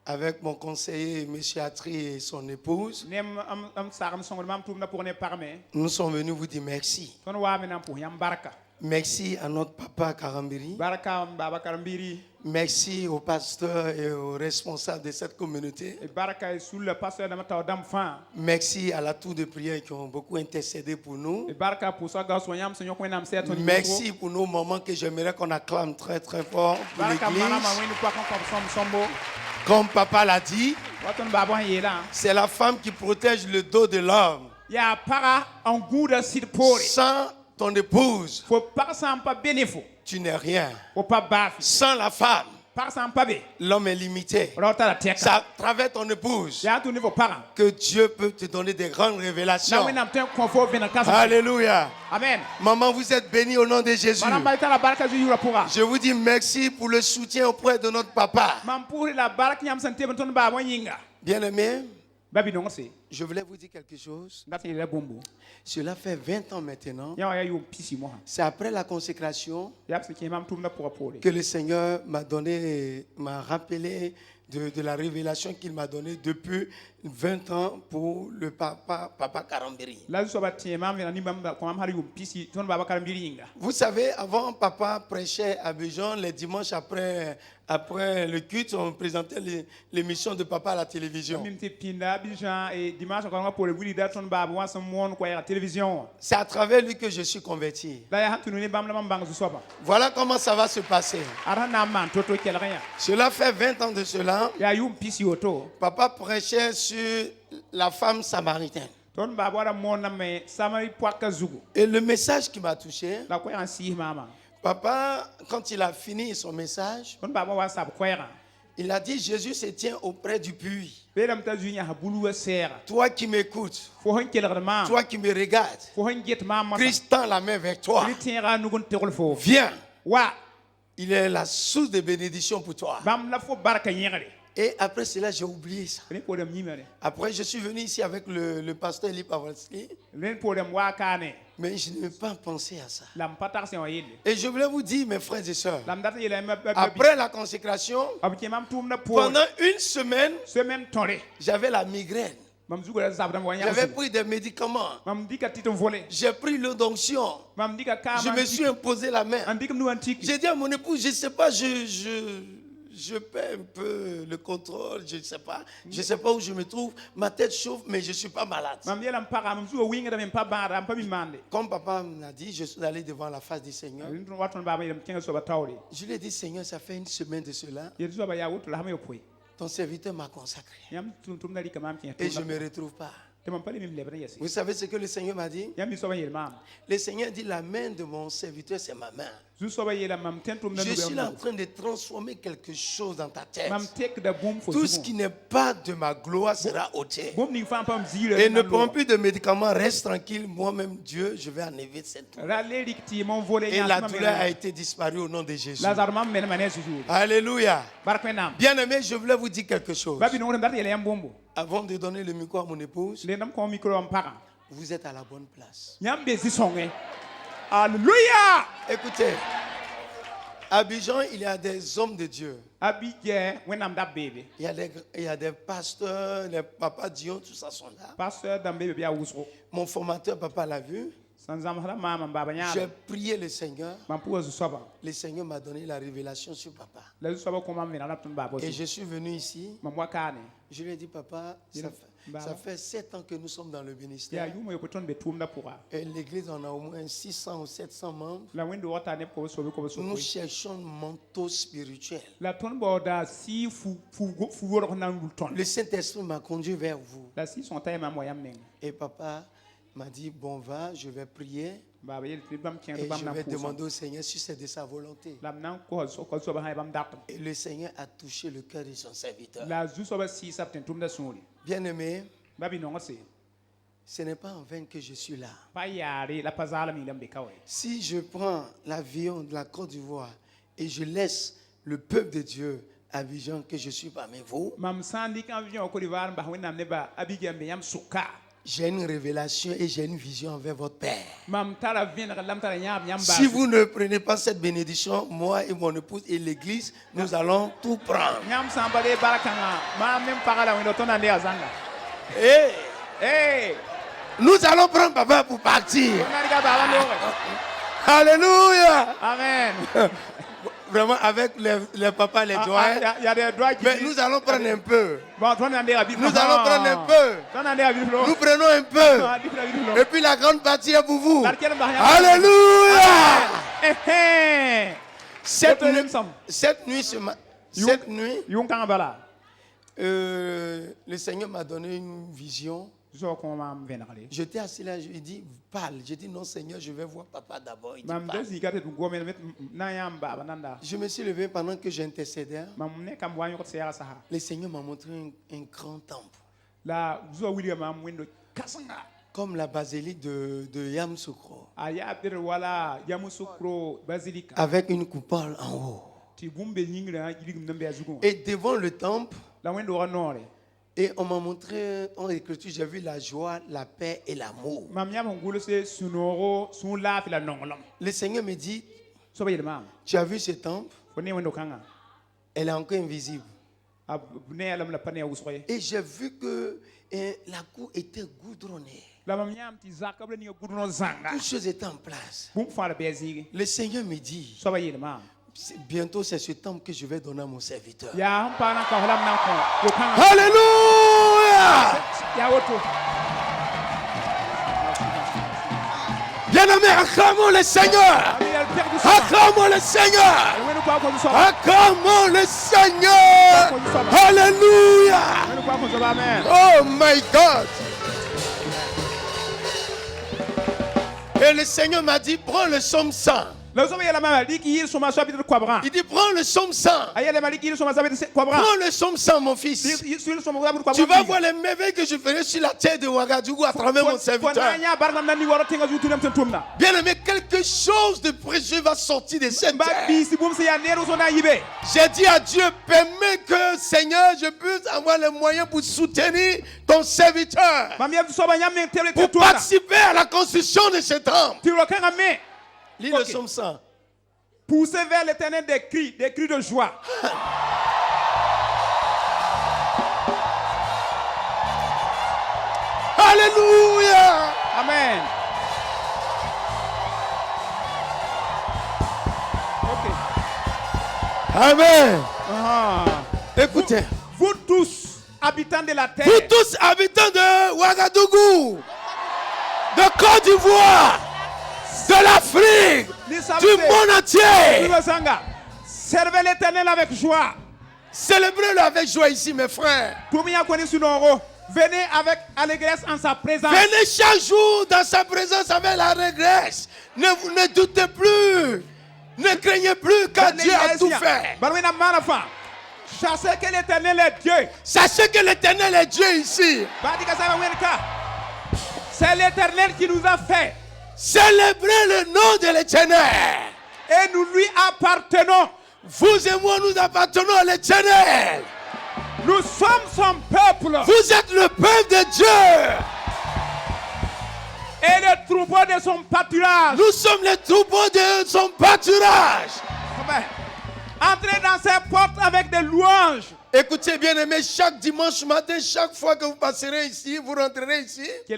Speaker 3: avec mon conseiller, M. Atri et son épouse. Nous sommes venus vous dire merci. Merci à notre papa Karambiri. Merci au pasteur et aux responsables de cette communauté. Merci à la tour de prière qui ont beaucoup intercédé pour nous. Merci pour nos moments que j'aimerais qu'on acclame très très fort pour l'église. Comme papa l'a dit, c'est la femme qui protège le dos de l'homme. Sans ton épouse, tu n'es rien. Sans la femme, l'homme est limité. C'est à travers ton épouse que Dieu peut te donner des grandes révélations. Alléluia.
Speaker 2: Amen.
Speaker 3: Maman, vous êtes bénie au nom de Jésus. Je vous dis merci pour le soutien auprès de notre papa. Bien-aimé, je voulais vous dire quelque chose. Cela fait 20 ans maintenant. C'est après la consécration que le Seigneur m'a rappelé de la révélation qu'il m'a donnée depuis 20 ans pour le papa Karambiri. Vous savez, avant, papa prêchait à Abidjan les dimanches après le culte, on présentait l'émission de papa à la télévision. C'est à travers lui que je suis converti. Voilà comment ça va se passer. Cela fait 20 ans de cela. Papa prêchait sur la femme samaritaine. Et le message qui m'a touché, papa, quand il a fini son message, il a dit, Jésus se tient auprès du puits. Toi qui m'écoutes, toi qui me regardes, Christ tend la main vers toi. Viens. Il est la source de bénédiction pour toi. Et après cela, j'ai oublié ça. Après, je suis venu ici avec le pasteur Eli Pawalski. Mais je n'ai pas pensé à ça. Et je voulais vous dire, mes frères et sœurs, après la consécration, pendant une semaine, j'avais la migraine. J'avais pris des médicaments. J'ai pris l'eau d'onction. Je me suis imposé la main. J'ai dit à mon épouse, je ne sais pas, je perds un peu le contrôle, je ne sais pas. Je ne sais pas où je me trouve. Ma tête chauffe, mais je ne suis pas malade. Comme papa m'a dit, je suis allé devant la face du Seigneur. Je lui ai dit, Seigneur, ça fait une semaine de cela. Ton serviteur m'a consacré. Et je ne me retrouve pas. Vous savez ce que le Seigneur m'a dit? Le Seigneur dit, la main de mon serviteur, c'est ma main. Je suis là en train de transformer quelque chose dans ta tête. Tout ce qui n'est pas de ma gloire sera ôté. Et ne prends plus de médicaments, reste tranquille. Moi-même, Dieu, je vais enlever cette douleur. Et la douleur a été disparue au nom de Jésus. Alléluia. Bien-aimé, je voulais vous dire quelque chose. Avant de donner le micro à mon épouse, vous êtes à la bonne place.
Speaker 2: Alléluia.
Speaker 3: Écoutez, à Abidjan, il y a des hommes de Dieu. Il y a des pasteurs, les papas Dion, tout ça sont là. Mon formateur, papa l'a vu. J'ai prié le Seigneur. Le Seigneur m'a donné la révélation sur papa. Et je suis venu ici. Je lui ai dit, papa, ça fait 7 ans que nous sommes dans le ministère. Et l'église en a au moins 600 ou 700 membres. Nous cherchons un manteau spirituel. Le Saint-Esprit m'a conduit vers vous. Et papa m'a dit, bon, va, je vais prier. Et je vais demander au Seigneur si c'est de sa volonté. Et le Seigneur a touché le cœur de son serviteur. Bien-aimé, ce n'est pas en vain que je suis là. Si je prends l'avion de la Côte d'Ivoire et je laisse le peuple de Dieu à Abidjan, que je suis parmi vous, j'ai une révélation et j'ai une vision envers votre Père. Si vous ne prenez pas cette bénédiction, moi et mon épouse et l'église, nous allons tout prendre. Et nous allons prendre papa pour partir. Alléluia.
Speaker 2: Amen.
Speaker 3: Vraiment, avec les papas, les doigts. Mais nous allons prendre un peu. Nous allons prendre un peu. Nous prenons un peu. Et puis la grande partie est pour vous. Alléluia. Cette nuit, le Seigneur m'a donné une vision. J'étais assis là, je lui ai dit, parle. J'ai dit, non Seigneur, je vais voir papa d'abord. Je me suis levé pendant que j'intercédais. Le Seigneur m'a montré un grand temple. Comme la basilique de Yamoussoukro. Avec une coupole en haut. Et devant le temple, et on m'a montré en écriture, j'ai vu la joie, la paix et l'amour. Le Seigneur me dit, tu as vu ce temple? Elle est encore invisible. Et j'ai vu que la cour était goudronnée. Toutes choses étaient en place. Le Seigneur me dit, bientôt c'est ce temple que je vais donner à mon serviteur. Alléluia! Bien-aimé, acclamons le Seigneur! Acclamons le Seigneur! Acclamons le Seigneur! Alléluia! Oh my God! Et le Seigneur m'a dit, prends le psaume 100. Il dit, prends le psaume 100. Prends le psaume 100, mon fils. Tu vas voir les merveilles que je ferai sur la terre de Ouagadougou à travers mon serviteur. Bien aimé, quelque chose de précieux va sortir de cette terre. J'ai dit à Dieu, permets que, Seigneur, je puisse avoir les moyens pour soutenir ton serviteur, pour participer à la construction de ce temple. Lis le psaume 100.
Speaker 2: Poussez vers l'Éternel des cris de joie.
Speaker 3: Alléluia.
Speaker 2: Amen. Okay.
Speaker 3: Amen. Écoutez.
Speaker 2: Vous tous, habitants de la terre.
Speaker 3: Vous tous, habitants de Ouagadougou, de Côte d'Ivoire, de l'Afrique, du monde entier.
Speaker 2: Servez l'Éternel avec joie.
Speaker 3: Célébrez-le avec joie ici, mes frères.
Speaker 2: Venez avec allégresse en sa présence.
Speaker 3: Venez chaque jour dans sa présence avec l'allégresse. Ne doutez plus. Ne craignez plus car Dieu a tout fait.
Speaker 2: Sachez que l'Éternel est Dieu.
Speaker 3: Sachez que l'Éternel est Dieu ici.
Speaker 2: C'est l'Éternel qui nous a fait.
Speaker 3: Célébrez le nom de l'Éternel.
Speaker 2: Et nous lui appartenons.
Speaker 3: Vous et moi, nous appartenons à l'Éternel.
Speaker 2: Nous sommes son peuple.
Speaker 3: Vous êtes le peuple de Dieu.
Speaker 2: Et les troupeaux de son pâturage.
Speaker 3: Nous sommes les troupeaux de son pâturage.
Speaker 2: Entrez dans ses portes avec des louanges.
Speaker 3: Écoutez bien aimé, chaque dimanche matin, chaque fois que vous passerez ici, vous rentrerez ici. Ne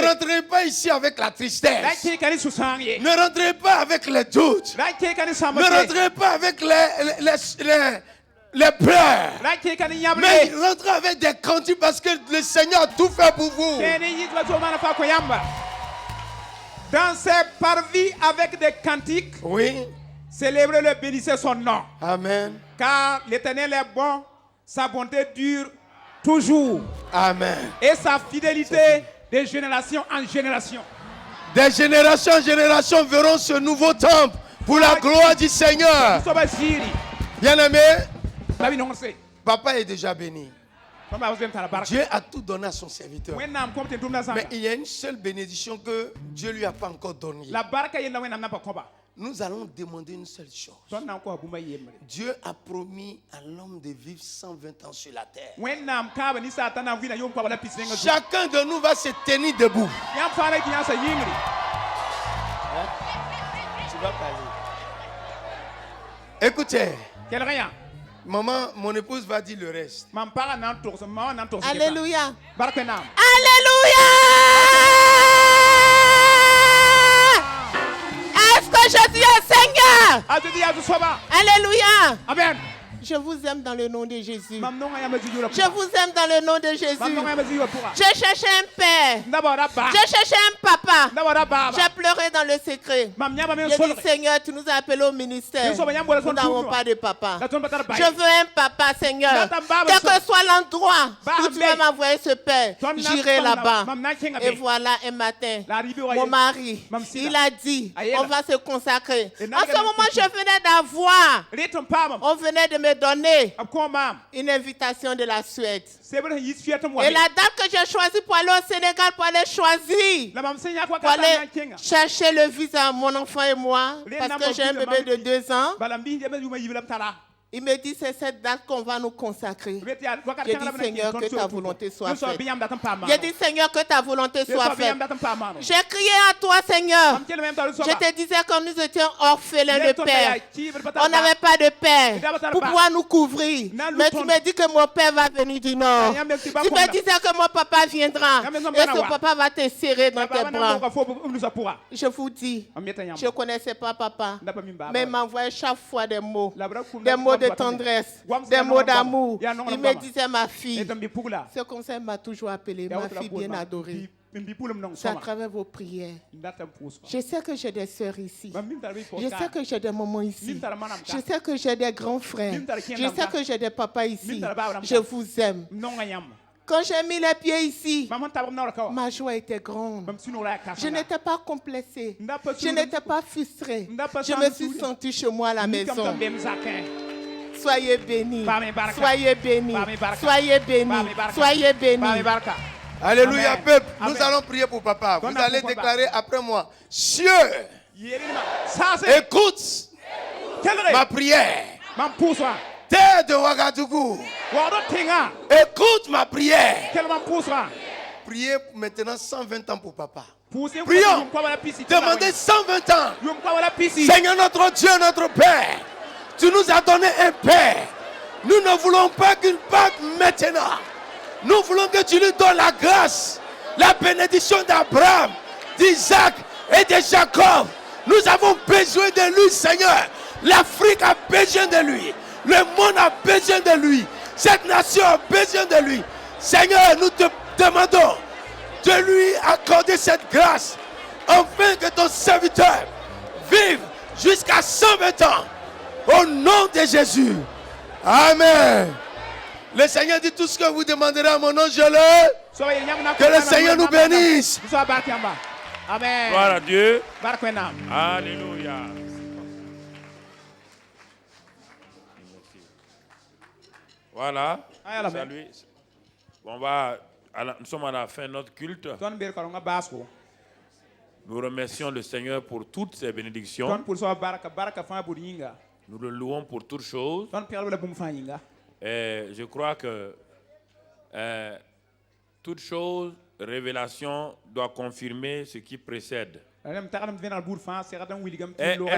Speaker 3: rentrez pas ici avec la tristesse. Ne rentrez pas avec les doutes. Ne rentrez pas avec les pleurs. Mais rentrez avec des cantiques parce que le Seigneur a tout fait pour vous.
Speaker 2: Dans ses parvis avec des cantiques.
Speaker 3: Oui.
Speaker 2: Célébrez-le, bénissez son nom.
Speaker 3: Amen.
Speaker 2: Car l'Éternel est bon, sa bonté dure toujours.
Speaker 3: Amen.
Speaker 2: Et sa fidélité de génération en génération.
Speaker 3: Des générations en génération verront ce nouveau temple pour la gloire du Seigneur. Bien aimé, papa est déjà béni. Dieu a tout donné à son serviteur. Mais il y a une seule bénédiction que Dieu lui a pas encore donnée. Nous allons demander une seule chose. Dieu a promis à l'homme de vivre 120 ans sur la terre. Chacun de nous va se tenir debout. Tu vas parler. Écoutez. Maman, mon épouse va dire le reste.
Speaker 4: Alléluia.
Speaker 2: Alléluia.
Speaker 4: Est-ce que Jésus est Seigneur? Alléluia.
Speaker 2: Amen.
Speaker 4: Je vous aime dans le nom de Jésus. Je vous aime dans le nom de Jésus. Je cherchais un père. Je cherchais un papa. J'ai pleuré dans le secret. J'ai dit, Seigneur, tu nous as appelés au ministère. Nous n'avons pas de papa. Je veux un papa, Seigneur. Quel que soit l'endroit où tu vas m'envoyer ce père, j'irai là-bas. Et voilà, un matin, mon mari, il a dit, on va se consacrer. En ce moment, je venais d'avoir, on venait de me donner une invitation de la Suède. Et la date que j'ai choisie pour aller au Sénégal, pour aller choisir, pour aller chercher le visa à mon enfant et moi, parce que j'ai un bébé de 2 ans. Il me dit, c'est cette date qu'on va nous consacrer. J'ai dit, Seigneur, que ta volonté soit faite. J'ai dit, Seigneur, que ta volonté soit faite. J'ai crié à toi, Seigneur. Je te disais que nous étions orphelins de père. On n'avait pas de père pour pouvoir nous couvrir. Mais tu me dis que mon père va venir du Nord. Tu me disais que mon papa viendra. Et ce papa va te serrer dans tes bras. Je vous dis, je ne connaissais pas papa. Mais il m'envoyait chaque fois des mots de tendresse, des mots d'amour. Il me disait, ma fille, ce conseil m'a toujours appelé, ma fille bien adorée. C'est à travers vos prières. Je sais que j'ai des sœurs ici. Je sais que j'ai des mamans ici. Je sais que j'ai des grands frères. Je sais que j'ai des papas ici. Je vous aime. Quand j'ai mis les pieds ici, ma joie était grande. Je n'étais pas complexée. Je n'étais pas frustrée. Je me suis sentie chez moi à la maison. Soyez bénis. Soyez bénis. Soyez bénis. Soyez bénis.
Speaker 3: Alléluia, peuple. Nous allons prier pour papa. Vous allez déclarer après moi: Cieux, écoute ma prière. Terre de Ouagadougou, écoute ma prière. Priez maintenant 120 ans pour papa. Prions. Demandez 120 ans. Seigneur notre Dieu, notre Père, tu nous as donné un Père. Nous ne voulons pas qu'il parte maintenant. Nous voulons que tu lui donnes la grâce, la bénédiction d'Abraham, d'Isaac et de Jacob. Nous avons besoin de lui, Seigneur. L'Afrique a besoin de lui. Le monde a besoin de lui. Cette nation a besoin de lui. Seigneur, nous te demandons de lui accorder cette grâce, afin que ton serviteur vive jusqu'à 120 ans. Au nom de Jésus. Amen. Le Seigneur dit: tout ce que vous demanderez à mon nom, je le. Que le Seigneur nous bénisse.
Speaker 1: Amen. Gloire à Dieu. Alléluia. Voilà. Salut. Nous sommes à la fin de notre culte. Nous remercions le Seigneur pour toutes ses bénédictions. Nous le louons pour toutes choses. Et je crois que toute chose, révélation, doit confirmer ce qui précède. Est-ce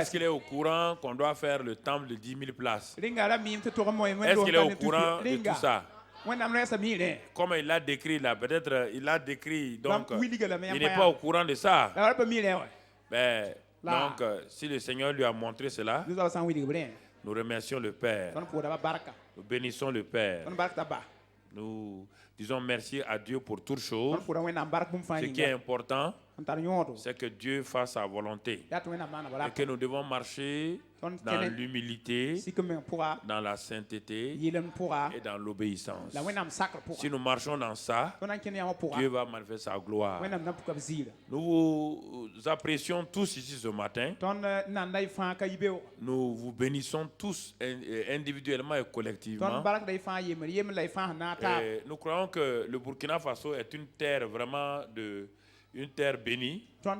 Speaker 1: qu'il est au courant qu'on doit faire le temple de 10 000 places? Est-ce qu'il est au courant de tout ça? Comme il l'a décrit là, peut-être il l'a décrit, donc il n'est pas au courant de ça. Mais, donc, si le Seigneur lui a montré cela, nous remercions le Père. Nous bénissons le Père. Nous disons merci à Dieu pour toutes choses. Ce qui est important, c'est que Dieu fasse sa volonté. Et que nous devons marcher dans l'humilité, dans la sainteté et dans l'obéissance. Si nous marchons dans ça, Dieu va manifester sa gloire. Nous vous apprécions tous ici ce matin. Nous vous bénissons tous individuellement et collectivement. Et nous croyons que le Burkina Faso est une terre vraiment une terre bénie. Quand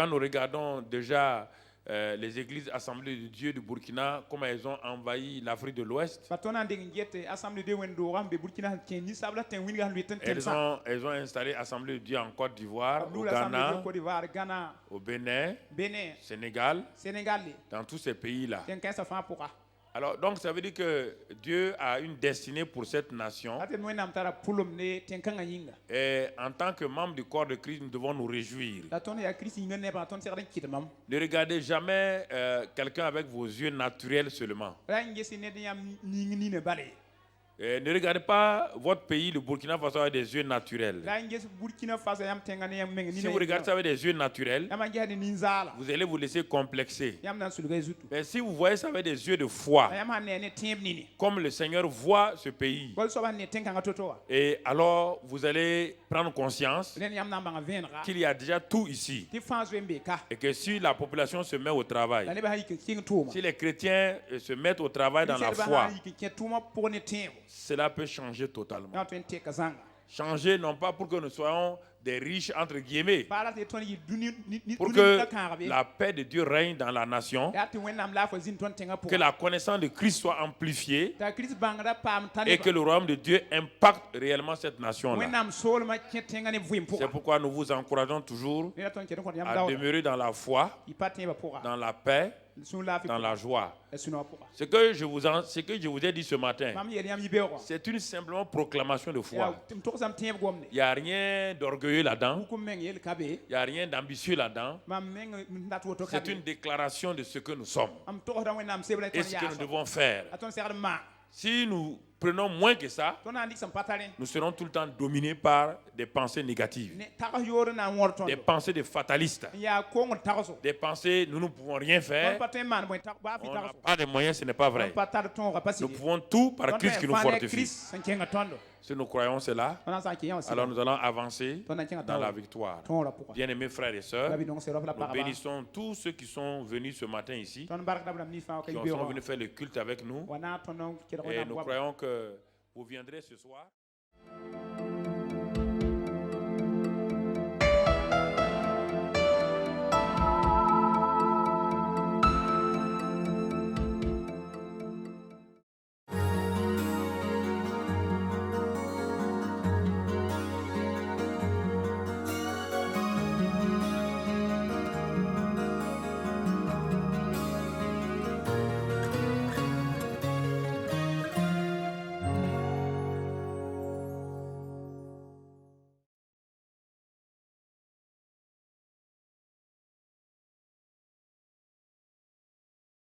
Speaker 1: nous regardons déjà les églises assemblées de Dieu du Burkina, comment elles ont envahi l'Afrique de l'Ouest. Elles ont installé l'Assemblée de Dieu en Côte d'Ivoire, au Ghana, au Bénin, Sénégal, dans tous ces pays-là. Alors, donc, ça veut dire que Dieu a une destinée pour cette nation. Et en tant que membre du corps de Christ, nous devons nous réjouir. Ne regardez jamais quelqu'un avec vos yeux naturels seulement. Ne regardez pas votre pays, le Burkina Faso, avec des yeux naturels. Si vous regardez ça avec des yeux naturels, vous allez vous laisser complexer. Mais si vous voyez ça avec des yeux de foi, comme le Seigneur voit ce pays, et alors vous allez prendre conscience qu'il y a déjà tout ici. Et que si la population se met au travail, si les chrétiens se mettent au travail dans la foi, cela peut changer totalement. Changer non pas pour que nous soyons des riches entre guillemets, pour que la paix de Dieu règne dans la nation, que la connaissance de Christ soit amplifiée et que le royaume de Dieu impacte réellement cette nation-là. C'est pourquoi nous vous encourageons toujours à demeurer dans la foi, dans la paix, dans la joie. Ce que je vous ai dit ce matin, c'est une simplement proclamation de foi. Il n'y a rien d'orgueilleux là-dedans. Il n'y a rien d'ambitieux là-dedans. C'est une déclaration de ce que nous sommes et ce que nous devons faire. Si nous prenons moins que ça, nous serons tout le temps dominés par des pensées négatives, des pensées de fatalistes, des pensées nous ne pouvons rien faire, on n'a pas de moyens, ce n'est pas vrai. Nous pouvons tout par Christ qui nous fortifie. Si nous croyons cela, alors nous allons avancer dans la victoire. Bien-aimés frères et sœurs, nous bénissons tous ceux qui sont venus ce matin ici, qui sont venus faire le culte avec nous. Et nous croyons que vous viendrez ce soir.